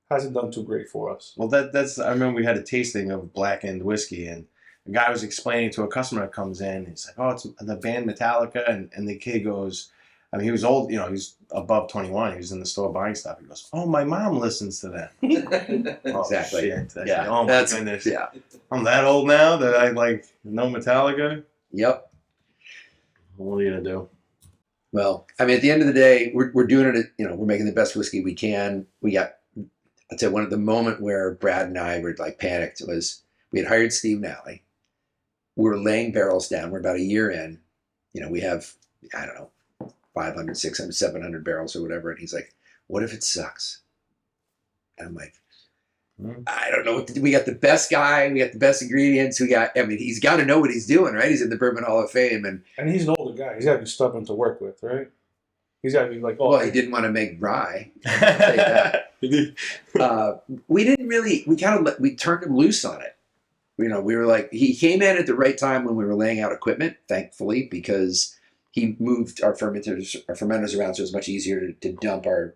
Hasn't done too great for us. Well, that's. I remember we had a tasting of blackened whiskey, and the guy was explaining to a customer that comes in. He's like, "Oh, it's the band Metallica," and the kid goes, I mean, he was old. He was above 21. He was in the store buying stuff. He goes, "Oh, my mom listens to that." Oh, Exactly. shit. Yeah. Oh my goodness. Yeah. I'm that old now that I like know Metallica. Yep. What are you gonna do? Well, I mean, at the end of the day, we're doing it. We're making the best whiskey we can. I'd say one of the moment where Brad and I were like panicked was we had hired Steve Nally. We were laying barrels down. We're about a year in. We have, I don't know, 500, 600, 700 barrels or whatever. And he's like, what if it sucks? And I'm like, I don't know what to do. We got the best guy. We got the best ingredients. He's got to know what he's doing, right? He's in the Bourbon Hall of Fame. And he's an older guy. He's got to be stubborn to work with, right? He's got to be like, oh. Well, he didn't want to make rye. I'll say that. We turned him loose on it. We were like, he came in at the right time when we were laying out equipment, thankfully, because he moved our fermenters around, so it was much easier to dump our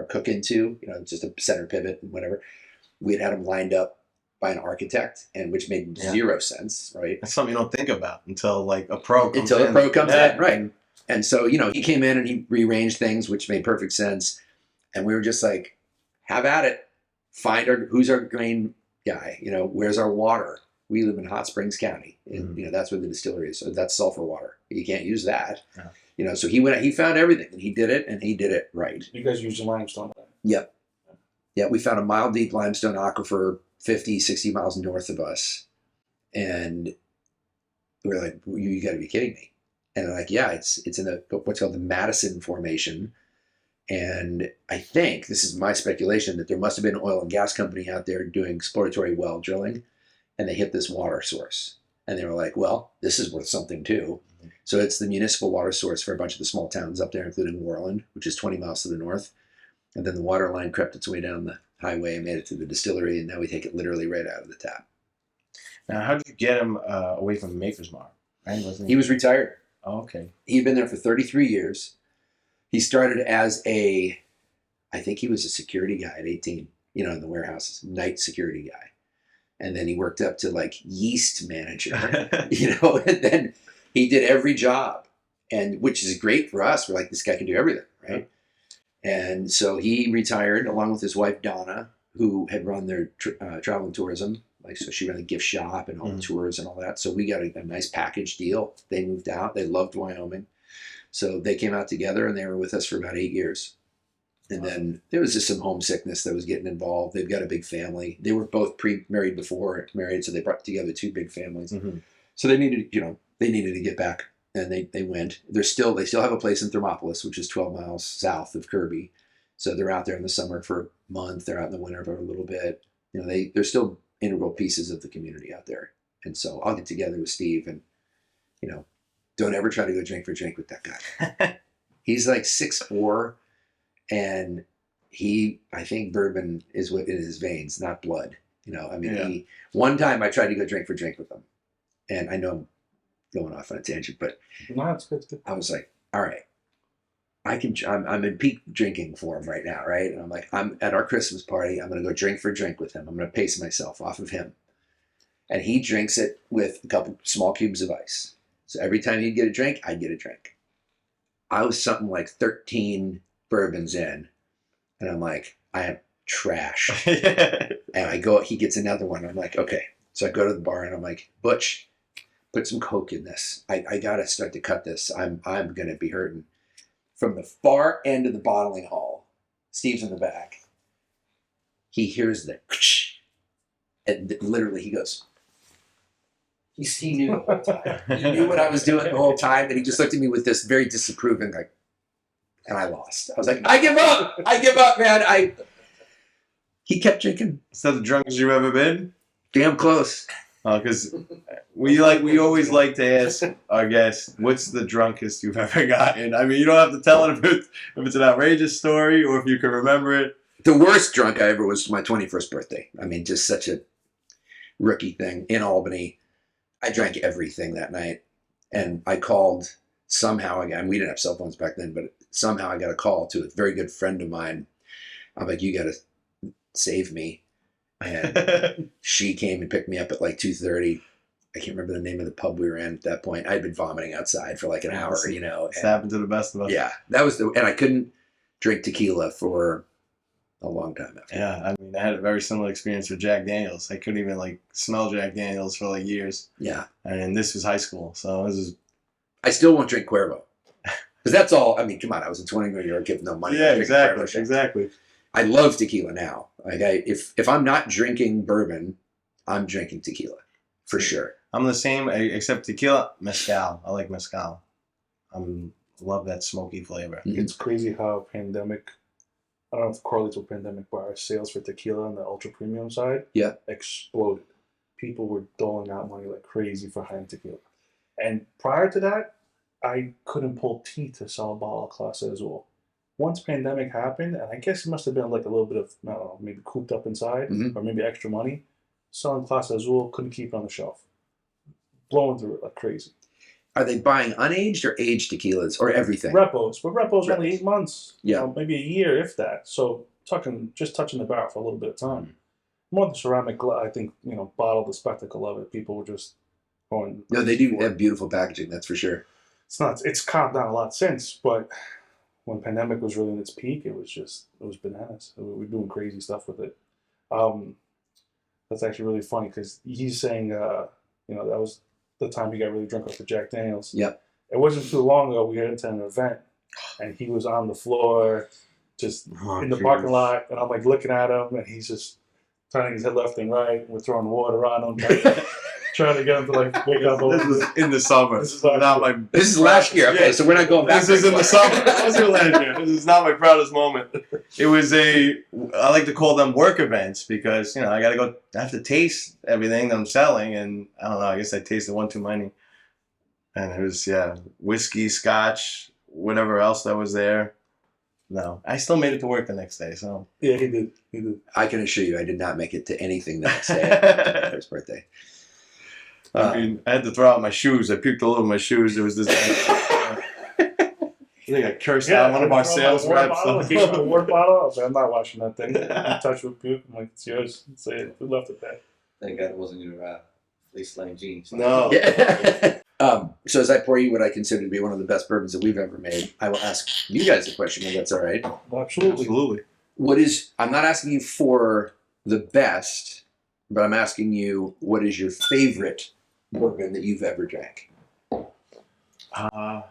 cook into, just a center pivot and whatever. We had him lined up by an architect, and which made zero sense, right? That's something you don't think about until like a pro comes in, yeah. Right? And so he came in and he rearranged things, which made perfect sense. And we were just like, have at it. Find who's our grain guy. Where's our water? We live in Hot Springs County, and that's where the distillery is. So that's sulfur water. You can't use that. Yeah. So he found everything, and he did it right. You guys use limestone. Yep. Yeah, we found a mile deep limestone aquifer 50, 60 miles north of us, and we were like, you got to be kidding me. And they're like, yeah, it's in what's called the Madison Formation. And I think, this is my speculation, that there must have been an oil and gas company out there doing exploratory well drilling, and they hit this water source. And they were like, well, this is worth something too. So it's the municipal water source for a bunch of the small towns up there, including Worland, which is 20 miles to the north. And then the water line crept its way down the highway and made it to the distillery, and now we take it literally right out of the tap. Now, how did you get him away from Maker's Mark? Right? He was retired. Oh, okay. He'd been there for 33 years. He started as I think he was a security guy at 18, in the warehouses, night security guy. And then he worked up to like yeast manager, and then he did every job, and which is great for us. We're like, this guy can do everything, right? Yeah. And so he retired along with his wife, Donna, who had run their travel and tourism. So she ran the gift shop and all the tours and all that. So we got a nice package deal. They moved out. They loved Wyoming. So they came out together, and they were with us for about 8 years. And then there was just some homesickness that was getting involved. They've got a big family. They were both pre-married before married, so they brought together two big families. Mm-hmm. So they needed to get back, and they went. They still have a place in Thermopolis, which is 12 miles south of Kirby. So they're out there in the summer for a month. They're out in the winter for a little bit. They're still integral pieces of the community out there. And so I'll get together with Steve, and don't ever try to go drink for drink with that guy. He's like 6'4", and I think bourbon is what in his veins, not blood. One time I tried to go drink for drink with him, and I know I'm going off on a tangent, but no, it's good. I was like, all right, I'm in peak drinking form right now, right? And I'm like, I'm at our Christmas party. I'm going to go drink for drink with him. I'm going to pace myself off of him. And he drinks it with a couple small cubes of ice. So every time he'd get a drink, I'd get a drink. I was something like 13 bourbons in, and I'm like, I am trash. And he gets another one. I'm like, okay. So I go to the bar, and I'm like, Butch, put some Coke in this. I got to start to cut this. I'm going to be hurting. From the far end of the bottling hall, Steve's in the back. He hears the, and literally he goes, he knew the whole time. He knew what I was doing the whole time, and he just looked at me with this very disapproving, like, and I lost. I was like, I give up, man. He kept drinking. Is that the drunkest you've ever been? Damn close. Because we always like to ask our guests, what's the drunkest you've ever gotten? I mean, you don't have to tell it if it's an outrageous story or if you can remember it. The worst drunk I ever was my 21st birthday. I mean, just such a rookie thing in Albany. I drank everything that night, and I called somehow again. We didn't have cell phones back then, but somehow I got a call to a very good friend of mine. I'm like, you got to save me. And she came and picked me up at like 2:30. I can't remember the name of the pub we were in at that point. I'd been vomiting outside for like an hour, you know. It's happened to the best of us. Yeah, that was and I couldn't drink tequila for a long time after. Yeah, I mean, I had a very similar experience with Jack Daniels. I couldn't even like smell Jack Daniels for like years. Yeah. And this was high school, so this is. I still won't drink Cuervo. Because that's all, I mean, come on, I was a 20-year-old kid with no money. Yeah, exactly. I love tequila now. Like if I'm not drinking bourbon, I'm drinking tequila for sure. I'm the same, except tequila, mezcal. I like mezcal. Love that smoky flavor. It's crazy how pandemic, I don't know if it correlates with pandemic, but our sales for tequila on the ultra premium side exploded. People were doling out money like crazy for high-end tequila. And prior to that, I couldn't pull teeth to sell a bottle of Clase Azul. Once pandemic happened, and I guess it must have been like a little bit of, I don't know, maybe cooped up inside or maybe extra money, selling Clase Azul, couldn't keep it on the shelf. Blowing through it like crazy. Are they buying unaged or aged tequilas or everything? Repos, but repos only 8 months. Yeah. Maybe a year, if that. So just touching the barrel for a little bit of time. More the ceramic, I think, bottle, the spectacle of it. People were just going. No, they do have beautiful packaging, that's for sure. It's calmed down a lot since, but when pandemic was really in its peak, it was bananas. We were doing crazy stuff with it. That's actually really funny because he's saying, that was the time he got really drunk off the Jack Daniels. Yep. It wasn't too long ago we got into an event, and he was on the floor, just in the parking lot, and I'm like looking at him, and he's just turning his head left and right. We're throwing water on him. Trying to get him to like wake up. This was in the summer. This is last year. Okay, so we're not going back. This is in the summer. It wasn't last year. This is not my proudest moment. It was I like to call them work events because, I have to taste everything that I'm selling. And I don't know, I guess I tasted one too many. And it was, whiskey, scotch, whatever else that was there. No, I still made it to work the next day. So yeah, he did. I can assure you I did not make it to anything the next day after my first birthday. I mean, I had to throw out my shoes. I puked all over my shoes. There was this. I think I cursed out one of our sales reps. A water bottle. I was like, I'm not washing that thing. Touch with puke. I'm like, it's yours. Say it. Who left it there? Thank God it wasn't your fleece line jeans. No. So as I pour you what I consider to be one of the best bourbons that we've ever made, I will ask you guys a question, if that's all right. Absolutely. I'm not asking you for the best, but I'm asking you, what is your favorite bourbon that you've ever drank? I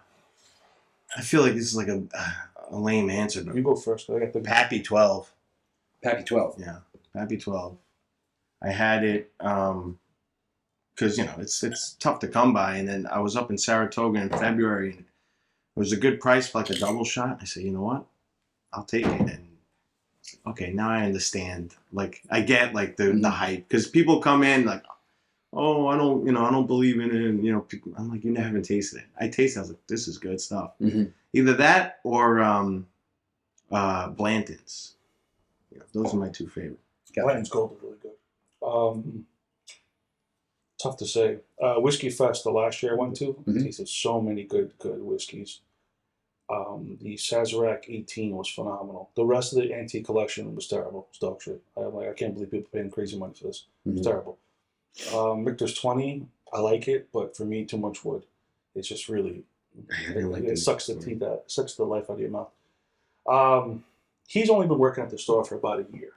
feel like this is like a lame answer, but You go first. I got the Pappy 12. Pappy 12. Yeah, Pappy 12. I had it because it's tough to come by, and then I was up in Saratoga in February, and it was a good price for like a double shot. I said, you know what, I'll take it. And okay, now I understand. Like I get like the hype because people come in like, oh, I don't believe in it, and people, I'm like, you haven't tasted it. I tasted it. I was like, this is good stuff. Mm-hmm. Either that or Blanton's. Those are my two favorites. Blanton's Gold is really good. Tough to say. Whiskey Fest the last year I went to, tasted so many good whiskeys. The Sazerac 18 was phenomenal. The rest of the antique collection was terrible. It was dog shit. I can't believe people paying crazy money for this. It's terrible. Richter's 20, I like it, but for me, too much wood. It's just really, it sucks the teeth out, it sucks the life out of your mouth. He's only been working at the store for about a year.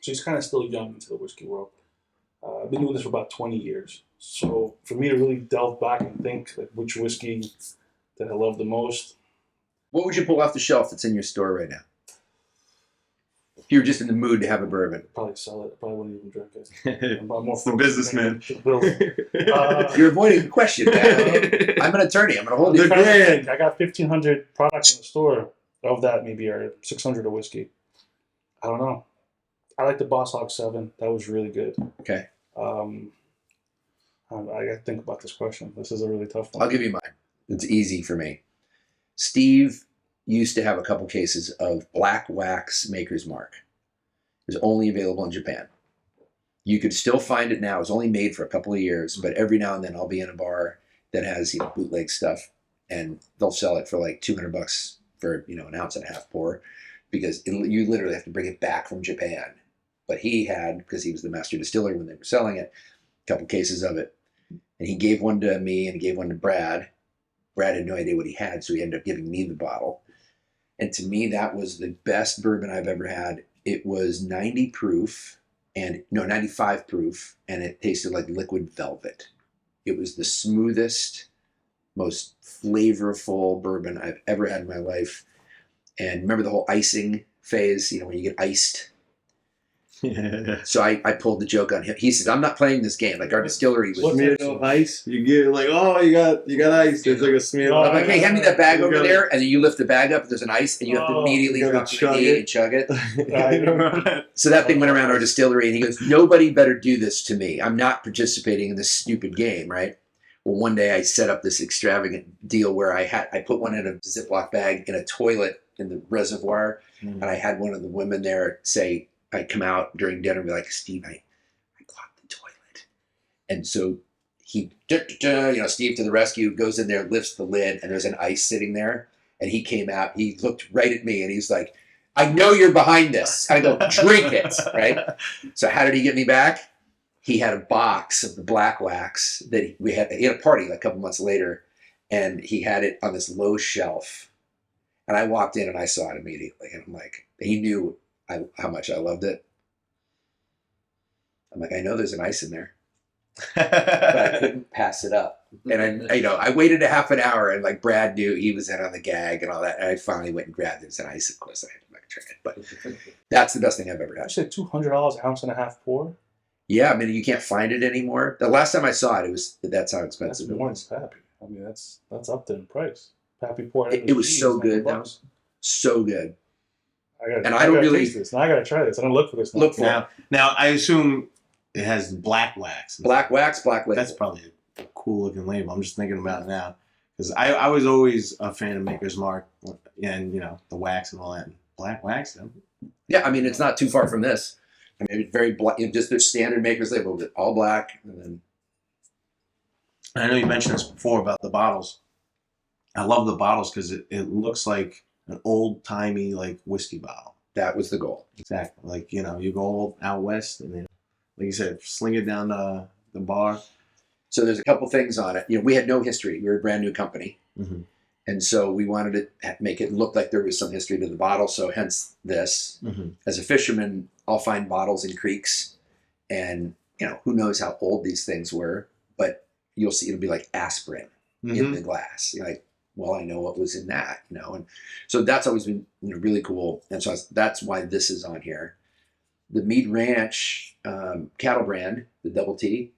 So he's kind of still young into the whiskey world. I've been doing this for about 20 years. So for me to really delve back and think like which whiskey that I love the most. What would you pull off the shelf that's in your store right now? If you were just in the mood to have a bourbon. Probably sell it. I probably wouldn't even drink it. I'm more The businessman. You're avoiding the question, man. I'm an attorney. I'm going to hold you. I got 1,500 products in the store. Of that, maybe are 600 of whiskey. I don't know. I like the Boss Hog 7. That was really good. Okay. I got to think about this question. This is a really tough one. I'll give you mine. It's easy for me. Steve used to have a couple cases of black wax Maker's Mark. It was only available in Japan. You could still find it now. It was only made for a couple of years, but every now and then I'll be in a bar that has bootleg stuff, and they'll sell it for like $200 for an ounce and a half pour, because you literally have to bring it back from Japan. But he had, because he was the master distiller when they were selling it, a couple cases of it, and he gave one to me and he gave one to Brad. Brad had no idea what he had, so he ended up giving me the bottle. And to me, that was the best bourbon I've ever had. It was 95 proof, and it tasted like liquid velvet. It was the smoothest, most flavorful bourbon I've ever had in my life. And remember the whole icing phase, when you get iced? Yeah. So I pulled the joke on him. He said, I'm not playing this game. Like, our distillery was... Smeared of ice. You get like, oh, you got ice. There's like a smear. I'm like, hey, hand me that bag over there. And then you lift the bag up, and there's an ice, and you have to immediately drop the key and chug it. So that thing went around our distillery, and he goes, nobody better do this to me. I'm not participating in this stupid game, right? Well, one day I set up this extravagant deal where I put one in a Ziploc bag in a toilet in the reservoir, and I had one of the women there say, I'd come out during dinner and be like, Steve, I clogged the toilet. And so he, Steve to the rescue, goes in there, lifts the lid, and there's an ice sitting there. And he came out, he looked right at me, and he's like, I know you're behind this. I go, drink it, right? So how did he get me back? He had a box of the black wax that he had a party like a couple months later, and he had it on this low shelf. And I walked in and I saw it immediately. And I'm like, he knew how much I loved it. I'm like, I know there's an ice in there, but I couldn't pass it up. And I waited a half an hour, and like Brad knew he was in on the gag and all that. And I finally went and grabbed it. There's an ice. Of course, I had to like try it, but that's the best thing I've ever You had. said $200 ounce and a half pour? Yeah, I mean, you can't find it anymore. The last time I saw it, that's how expensive That's it more was. than Pappy. I mean, that's up there in price. Pappy pour. It was so good, though. So good. I gotta taste this. Now I gotta try this. I'm gonna look for this. Look for it. Now I assume it has black wax. Black wax, black liquid. That's probably a cool looking label. I'm just thinking about it now, because I was always a fan of Maker's Mark, and the wax and all that. Black wax, though. Yeah, I mean, it's not too far from this. I mean, it's very black, just their standard Maker's label, but all black. And then I know you mentioned this before about the bottles. I love the bottles because it looks like an old timey like whiskey bottle. that was the goal. Exactly. Like you go out west, and then, like you said, sling it down the bar. So there's a couple things on it. We had no history. We were a brand new company. Mm-hmm. And so we wanted to make it look like there was some history to the bottle. So hence this. Mm-hmm. As a fisherman, I'll find bottles in creeks, and who knows how old these things were, but you'll see it'll be like aspirin in the glass. You're like, well, I know what was in that, and so that's always been really cool. And so that's why this is on here. The Mead Ranch cattle brand, the Double T,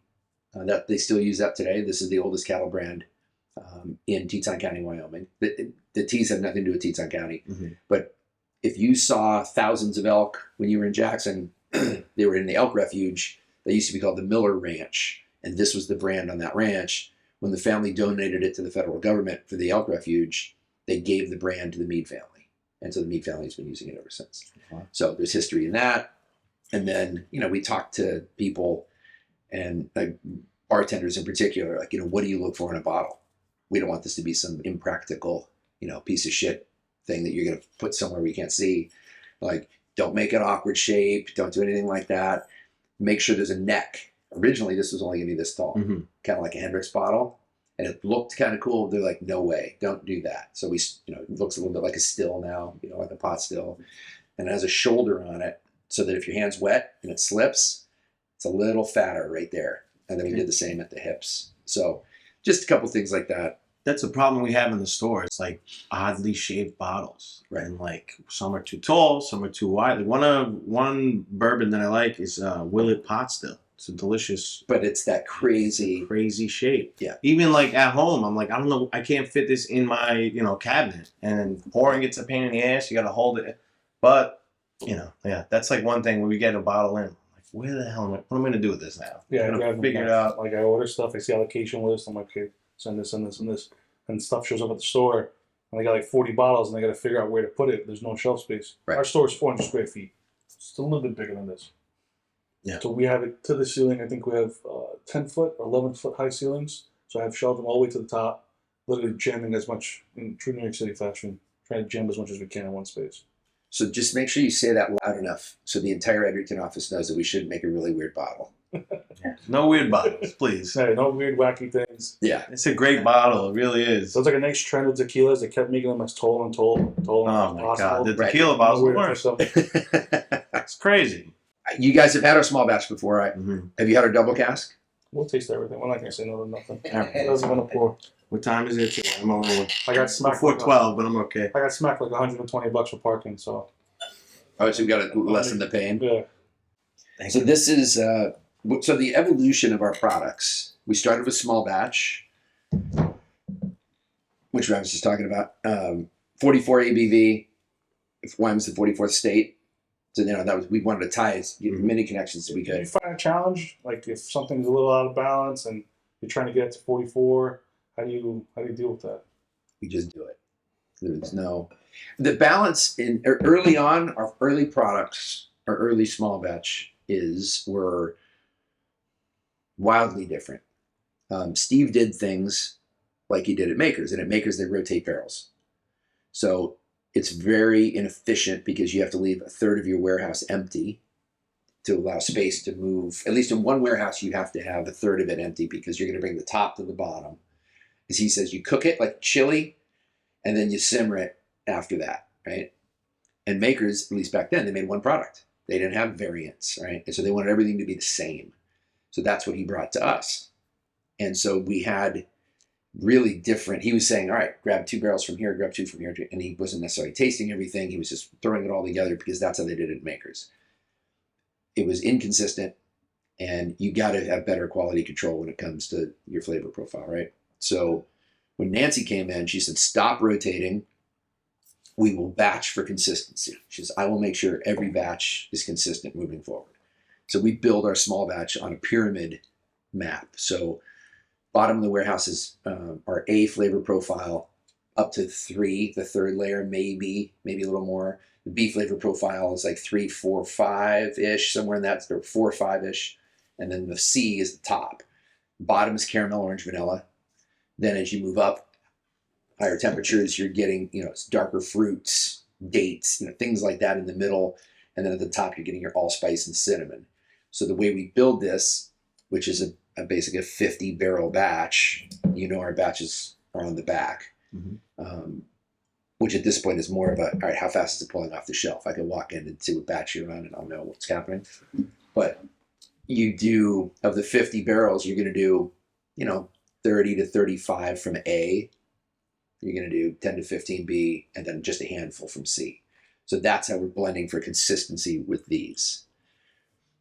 that they still use that today. This is the oldest cattle brand in Teton County, Wyoming. The T's have nothing to do with Teton County, but if you saw thousands of elk when you were in Jackson, they were in the elk refuge. They used to be called the Miller Ranch, and this was the brand on that ranch. When the family donated it to the federal government for the elk refuge, they gave the brand to the Mead family, and so the Mead family has been using it ever since. Wow. So there's history in that, and then we talked to people and like bartenders in particular, like what do you look for in a bottle? We don't want this to be some impractical piece of shit thing that you're going to put somewhere we can't see. Like, don't make an awkward shape. Don't do anything like that. Make sure there's a neck. Originally, this was only going to be this tall, kind of like a Hendrix bottle. And it looked kind of cool. They're like, no way, don't do that. So we, it looks a little bit like a still now, like a pot still. And it has a shoulder on it so that if your hand's wet and it slips, it's a little fatter right there. And then we did the same at the hips. So just a couple things like that. That's a problem we have in the store. It's like oddly shaped bottles, right? And like some are too tall, some are too wide. Like one bourbon that I like is Willet Pot Still. It's a delicious, but it's that crazy shape. Yeah. Even like at home, I'm like, I don't know, I can't fit this in my cabinet. And pouring it's a pain in the ass. You got to hold it. But yeah, that's like one thing when we get a bottle in. Like, where the hell what am I gonna do with this now? Yeah, I'm I gonna gotta figure it out. Like I order stuff, I see allocation list. I'm like, okay, send this, and this, and stuff shows up at the store, and I got like 40 bottles, and I got to figure out where to put it. There's no shelf space. Right. Our store is 400 square feet. It's a little bit bigger than this. Yeah. So we have it to the ceiling. I think we have 10 foot or 11 foot high ceilings. So I have shelving all the way to the top, literally jamming as much in true New York City fashion, trying to jam as much as we can in one space. So just make sure you say that loud enough so the entire Edgerton office knows that we shouldn't make a really weird bottle. No weird bottles, please. Yeah, no weird, wacky things. Yeah. It's a great bottle. It really is. So it's like a nice trend with tequilas. They kept making them as tall and Oh my God, the Right. tequila bottles No are weird worse. stuff. It's crazy. You guys have had our small batch before, right? Mm-hmm. Have you had our double cask? We'll taste everything. We're not gonna say no to nothing. Yeah. That's gonna pour. What time is it today? I'm only I got smacked before like 12, but I'm okay. I got smacked like $120 for parking. So Oh, so we got to lessen the pain. yeah, So this is so the evolution of our products. We started with small batch, which I was just talking about. 44 ABV. Wyoming's the 44th state, so that was we wanted to tie as many connections as we did you could. find a challenge? Like if something's a little out of balance and you're trying to get it to 44, how do you deal with that? We just do it. There's no the balance in early on. Our early products, our early small batch were wildly different. Steve did things like he did at Makers, and at Makers they rotate barrels, so it's very inefficient because you have to leave a third of your warehouse empty to allow space to move. At least in one warehouse, you have to have a third of it empty because you're going to bring the top to the bottom. As he says, you cook it like chili, and then you simmer it after that, right? And Makers, at least back then, they made one product. They didn't have variants, right? And so they wanted everything to be the same. So that's what he brought to us. And so we had really different. He was saying, all right, grab 2 barrels from here, grab 2 from here. And he wasn't necessarily tasting everything. He was just throwing it all together because that's how they did it at Makers. It was inconsistent, and you got to have better quality control when it comes to your flavor profile, right? So when Nancy came in, she said, stop rotating. We will batch for consistency. She says, I will make sure every batch is consistent moving forward. So we build our small batch on a pyramid map. So bottom of the warehouse is our A flavor profile up to 3. The third layer, maybe a little more. The B flavor profile is like 3, 4, 5-ish, somewhere in that, or 4, 5-ish. And then the C is the top. Bottom is caramel, orange, vanilla. Then as you move up, higher temperatures, you're getting, darker fruits, dates, things like that in the middle. And then at the top, you're getting your allspice and cinnamon. So the way we build this, which is basically a 50 barrel batch, our batches are on the back, which at this point is more of all right, how fast is it pulling off the shelf? I can walk in and see what batch you're on and I'll know what's happening. But you do, of the 50 barrels, you're going to do, 30 to 35 from A. You're going to do 10 to 15 B, and then just a handful from C. So that's how we're blending for consistency with these.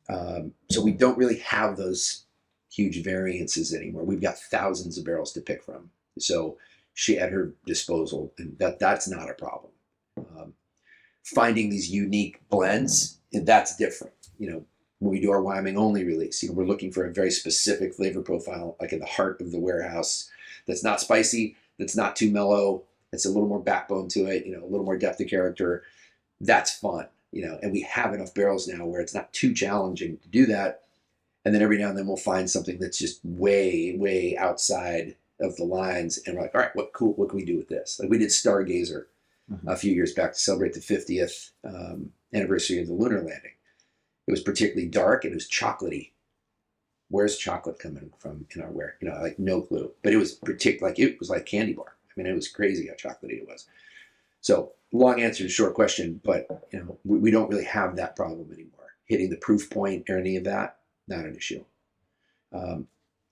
So we don't really have those huge variances anymore. We've got thousands of barrels to pick from. So she at her disposal, and that's not a problem. Finding these unique blends, and that's different. When we do our Wyoming only release, we're looking for a very specific flavor profile, like in the heart of the warehouse, that's not spicy, that's not too mellow, that's a little more backbone to it, a little more depth of character. That's fun, and we have enough barrels now where it's not too challenging to do that. And then every now and then we'll find something that's just way, way outside of the lines, and we're like, all right, what can we do with this? Like we did Stargazer a few years back to celebrate the 50th anniversary of the lunar landing. It was particularly dark and it was chocolatey. Where's chocolate coming from in our ware? Like no clue. But it was it was like candy bar. I mean, it was crazy how chocolatey it was. So long answer to short question, but we don't really have that problem anymore. Hitting the proof point or any of that, not an issue.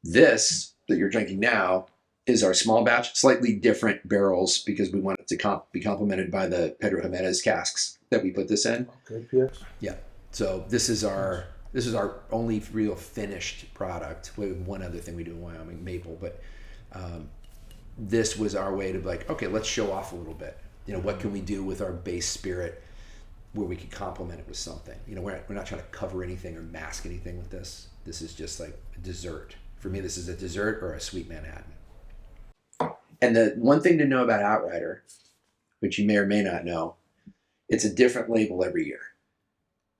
This that you're drinking now is our small batch, slightly different barrels because we want it to be complemented by the Pedro Jimenez casks that we put this in. Okay, yes. Yeah. So this is our only real finished product. We have one other thing we do in Wyoming, maple, but this was our way to be like, okay, let's show off a little bit. What can we do with our base spirit where we could complement it with something. You know, we're not trying to cover anything or mask anything with this. This is just like a dessert. For me, this is a dessert or a sweet Manhattan. And the one thing to know about Outryder, which you may or may not know, it's a different label every year.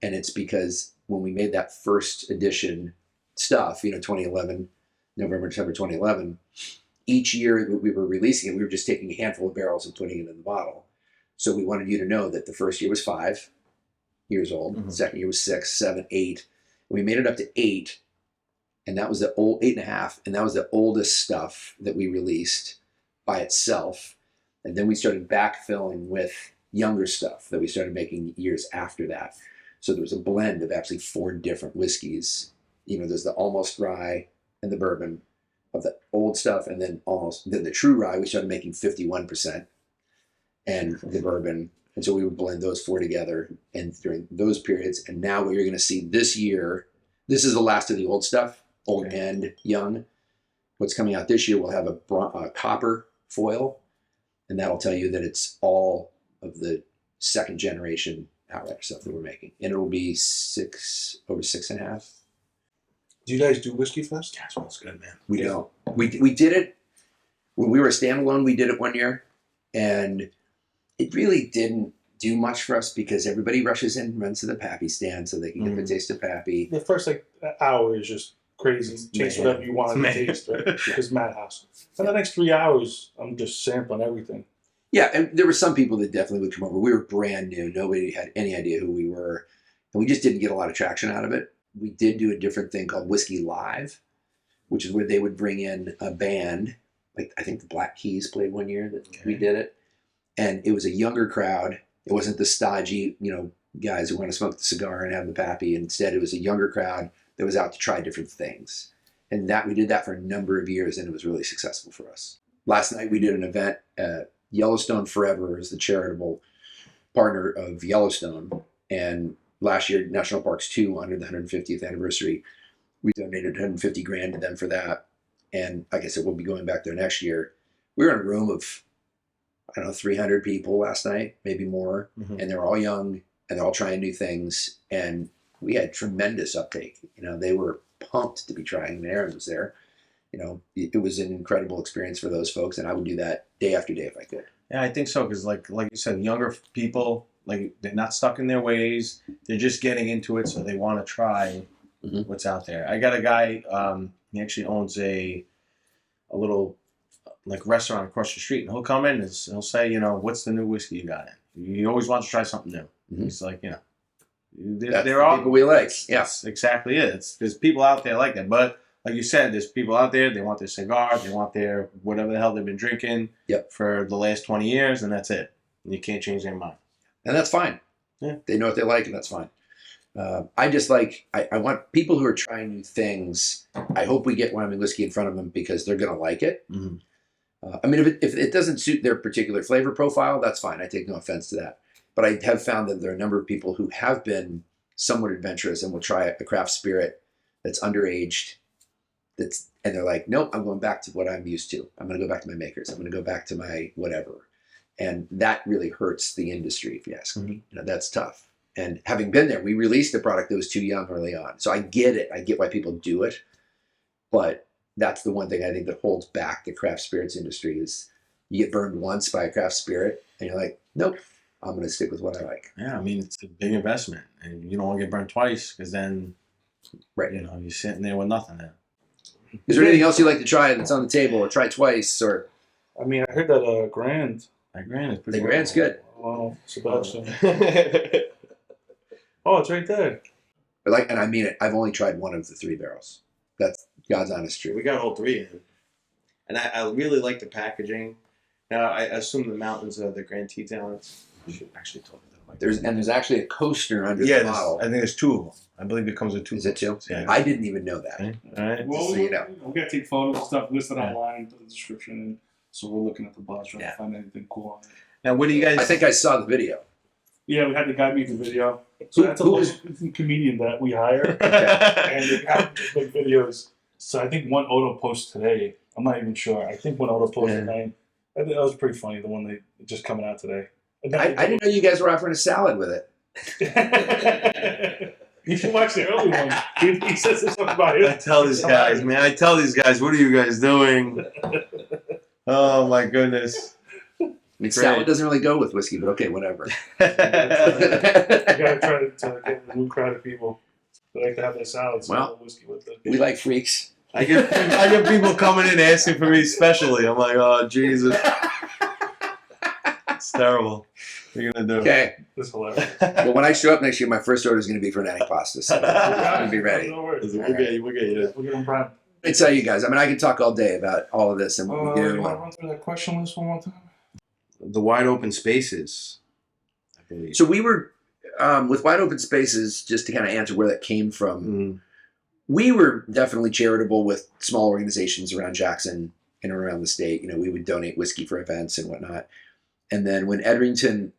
And it's because when we made that first edition stuff, you know, 2011, November, December 2011, each year that we were releasing it, we were just taking a handful of barrels and putting it in the bottle. So we wanted you to know that the first year was 5 years old. Mm-hmm. The second year was 6, 7, 8. And we made it up to 8. And that was the old 8.5. And that was the oldest stuff that we released by itself. And then we started backfilling with younger stuff that we started making years after that. So there was a blend of actually 4 different whiskeys. You know, there's the almost rye and the bourbon of the old stuff, and then the true rye, we started making 51%, and the bourbon. And so we would blend those 4 together and during those periods. And now what you're going to see this year, this is the last of the old stuff, old and young. What's coming out this year will have a copper foil, and that'll tell you that it's all of the second generation Outryder stuff that we're making. And it will be over 6.5. Do you guys do Whiskey Fest? That smells good, man. We don't. We did it when we were a standalone. We did it one year, and it really didn't do much for us because everybody rushes in and runs to the Pappy stand so they can get the taste of Pappy. The first hour is just crazy. Taste whatever you want to taste, right? It's madhouse. And the next 3 hours, I'm just sampling everything. Yeah, and there were some people that definitely would come over. We were brand new. Nobody had any idea who we were, and we just didn't get a lot of traction out of it. We did do a different thing called Whiskey Live, which is where they would bring in a band. Like I think the Black Keys played one year that we did it. And it was a younger crowd. It wasn't the stodgy, you know, guys who want to smoke the cigar and have the Pappy. Instead, it was a younger crowd that was out to try different things. And that we did that for a number of years, and it was really successful for us. Last night we did an event. Yellowstone Forever is the charitable partner of Yellowstone. And last year, National Parks 2, under the 150th anniversary, we donated $150,000 to them for that. And like I said, we'll be going back there next year. We were in a room of, I don't know, 300 people last night, maybe more. Mm-hmm. And they're all young and they're all trying new things. And we had tremendous uptake. You know, they were pumped to be trying, and Aaron was there. You know, it was an incredible experience for those folks. And I would do that day after day if I could. Yeah, I think so. Because like you said, younger people, like they're not stuck in their ways. They're just getting into it. So they want to try what's out there. I got a guy, he actually owns a little like restaurant across the street, and he'll come in and he'll say, you know, what's the new whiskey you got in? He always wants to try something new. Mm-hmm. He's like, you know, there are people we like. Yes, exactly it. There's people out there like that. But like you said, there's people out there, they want their cigar, they want their whatever the hell they've been drinking for the last 20 years, and that's it. And you can't change their mind. And that's fine. Yeah. They know what they like, and that's fine. I just like, I want people who are trying new things, I hope we get Wyoming Whiskey in front of them because they're going to like it. Mm-hmm. I mean, if it doesn't suit their particular flavor profile, that's fine. I take no offense to that. But I have found that there are a number of people who have been somewhat adventurous and will try a craft spirit that's underaged, and they're like, nope, I'm going back to what I'm used to. I'm going to go back to my makers. I'm going to go back to my whatever. And that really hurts the industry, if you ask me. You know, that's tough. And having been there, we released a product that was too young early on. So I get it. I get why people do it. But that's the one thing I think that holds back the craft spirits industry is you get burned once by a craft spirit and you're like, nope, I'm going to stick with what I like. Yeah, I mean, it's a big investment. And you don't want to get burned twice because then, you know, you're sitting there with nothing there. Is there anything else you'd like to try that's on the table or try twice? Or I mean, I heard that Grand. That Grand is pretty good. The Grand's good. Oh, Sebastian. Oh, it's right there. And I mean it. I've only tried one of the 3 barrels. That's God's honest truth. We got all 3 in. And I really like the packaging. Now, I assume the mountains are the Grand Tetons. I should actually talk about that. There's actually a coaster under the bottle. I think there's 2 of them. I believe it comes with 2. Is it 2? Yeah. I didn't even know that. All right. Well, so you know. we got to take photos and stuff listed online, put the description in. So we're looking at the box trying to find anything cool on it. Now, what do you guys... I think I saw the video. Yeah, we had the guy make the video. So that's a local comedian that we hire. And the guy just make videos. So I think one Odo post today. I'm not even sure. I think one Odo posted tonight. I think that was pretty funny, the one that just coming out today. I didn't know you guys were offering a salad with it. You should watch the early one. He says something about it. I tell these guys, man. I tell these guys, what are you guys doing? Oh my goodness. I mean, salad doesn't really go with whiskey, but okay, whatever. You gotta try to get a new crowd of people. They like to have their salads. Well, whiskey with it. We like freaks. I get people coming in asking for me especially. I'm like, oh Jesus. It's terrible. What are you gonna do? Okay. It's hilarious. Well, when I show up next year, my first order is going to be for an antipasta. So I'll be ready. No worries. We'll get you. We'll get you. We'll get them primed. Let me tell you guys. I mean, I can talk all day about all of this and what we do. You want to run through that question list one more time? The wide open spaces, I believe. So we were with wide open spaces. Just to kind of answer where that came from. We were definitely charitable with small organizations around Jackson and around the state. You know, we would donate whiskey for events and whatnot. And then when Edrington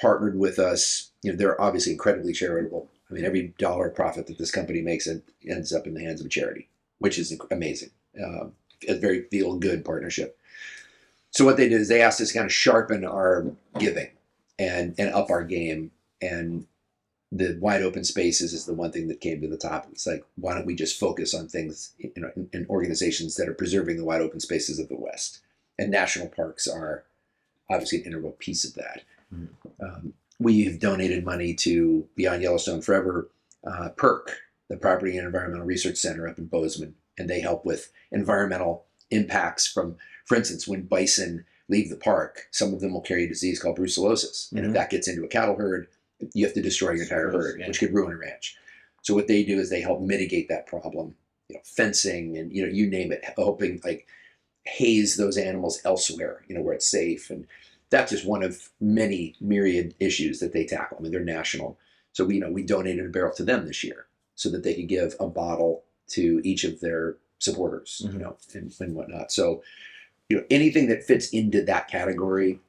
partnered with us, you know, they're obviously incredibly charitable. I mean, every dollar of profit that this company makes ends up in the hands of a charity, which is amazing. A very feel-good partnership. So what they did is they asked us to kind of sharpen our giving and up our game. And the wide open spaces is the one thing that came to the top. It's like, why don't we just focus on things in organizations that are preserving the wide open spaces of the West? And national parks are obviously an integral piece of that. We've donated money to Beyond Yellowstone Forever, PERC, the Property and Environmental Research Center up in Bozeman, and they help with environmental impacts from, for instance, when bison leave the park, some of them will carry a disease called brucellosis. And if that gets into a cattle herd, you have to destroy your entire herd, which could ruin a ranch. So what they do is they help mitigate that problem, you know, fencing and, you know, you name it, helping like haze those animals elsewhere, you know, where it's safe. And that's just one of many myriad issues that they tackle. I mean, they're national. So we donated a barrel to them this year so that they could give a bottle to each of their supporters, you know, and whatnot. So, you know, anything that fits into that category,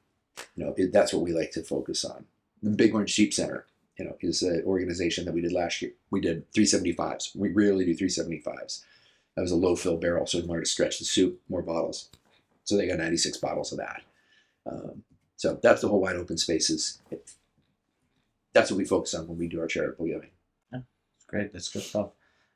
you know, that's what we like to focus on. The Big Orange Sheep Center, you know, is an organization that we did last year. We did 375s. We rarely do 375s. That was a low fill barrel, so we wanted to stretch the soup, more bottles. So they got 96 bottles of that. So that's the whole wide open spaces. That's what we focus on when we do our charitable giving. Yeah, it's great. That's good stuff.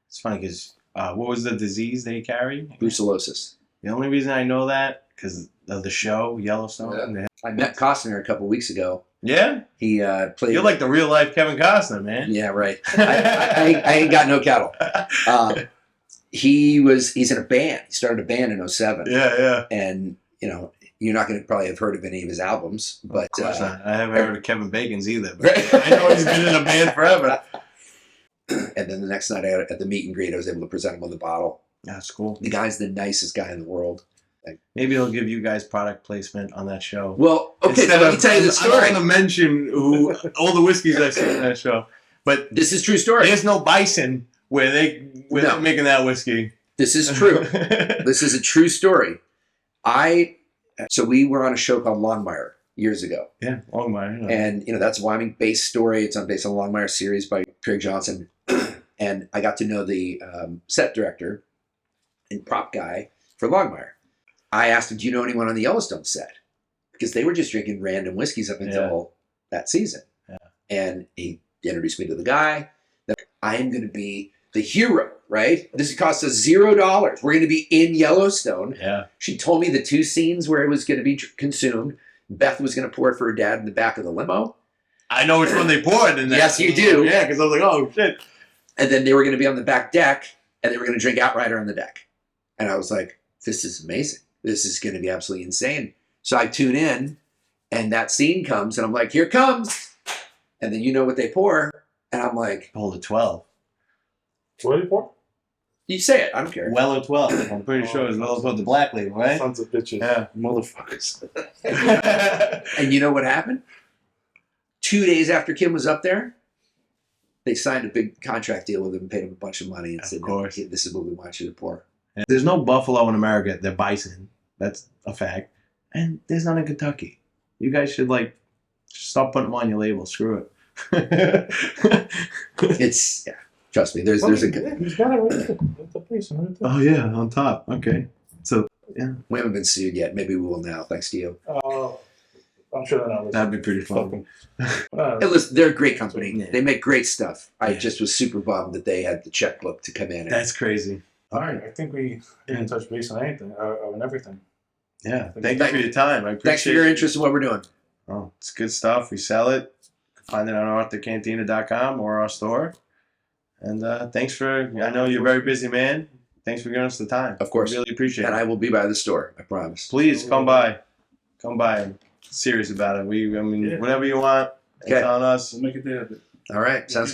It's funny because what was the disease they carry? Brucellosis. The only reason I know that because of the show Yellowstone. Yeah. I met Costner a couple weeks ago. Yeah, he played. You're like the real life Kevin Costner, man. Yeah, right. I ain't got no cattle. He's in a band. He started a band in 2007. Yeah. And you know, you're not going to probably have heard of any of his albums, but of course not. I haven't heard of Kevin Bacon's either. But I know he's been in a band forever. And then the next night at the meet and greet, I was able to present him with a bottle. That's cool. The guy's the nicest guy in the world. Maybe he'll give you guys product placement on that show. Well, okay, so let me tell you the story. I'm not going to mention all the whiskeys I've seen on that show, but this is true story. There's no bison where they're making that whiskey. This is true. This is a true story. So we were on a show called Longmire years ago. Yeah, Longmire. And you know, that's a Wyoming-based story. It's based on the Longmire series by Craig Johnson. And I got to know the set director and prop guy for Longmire. I asked him, do you know anyone on the Yellowstone set? Because they were just drinking random whiskeys up until that season. Yeah. And he introduced me to the guy. That I am going to be the hero, right? This cost us $0. We're going to be in Yellowstone. Yeah. She told me the 2 scenes where it was going to be consumed. Beth was going to pour it for her dad in the back of the limo. I know which one they poured in that. Yes, you do. Yeah, because I was like, oh, shit. And then they were going to be on the back deck, and they were going to drink Outryder on the deck. And I was like, this is amazing. This is going to be absolutely insane. So I tune in, and that scene comes, and I'm like, here comes. And then you know what they pour, and I'm like, Hold it 12. What did you pour? you say it, I don't care. Weller 12. I'm pretty sure it's Weller 12, the black label, right? Sons of bitches. Yeah. Motherfuckers. And you know what happened? 2 days after Kim was up there, they signed a big contract deal with him and paid him a bunch of money and said, course. "No, this is what we want you to pour." Yeah. There's no buffalo in America. They're bison. That's a fact. And there's none in Kentucky. You guys should, stop putting them on your label. Screw it. It's, trust me, there's a good... He's got it right there. That's the place, right there. Oh, yeah, on top. Okay. So, yeah. We haven't been sued yet. Maybe we will now, thanks to you. I'm I'm sure they're not listening. That'd be pretty Fuck fun. 'em. Hey, listen, they're a great company. Yeah. They make great stuff. I Yeah. just was super bummed that they had the checkbook to come in. And, That's crazy. All right, I think we didn't touch base on anything, on everything. Yeah. Thank you for your time. I appreciate thanks for your interest in what we're doing. Oh, it's good stuff. We sell it. You can find it on arthurcantina.com or our store. And thanks for, I know you're a very busy man. Thanks for giving us the time. Of course. We really appreciate And it. I will be by the store, I promise. Please come by. Come by. I'm serious about it. Yeah. Whatever you want, it's Okay. on us. We'll make it there. All right, sounds good.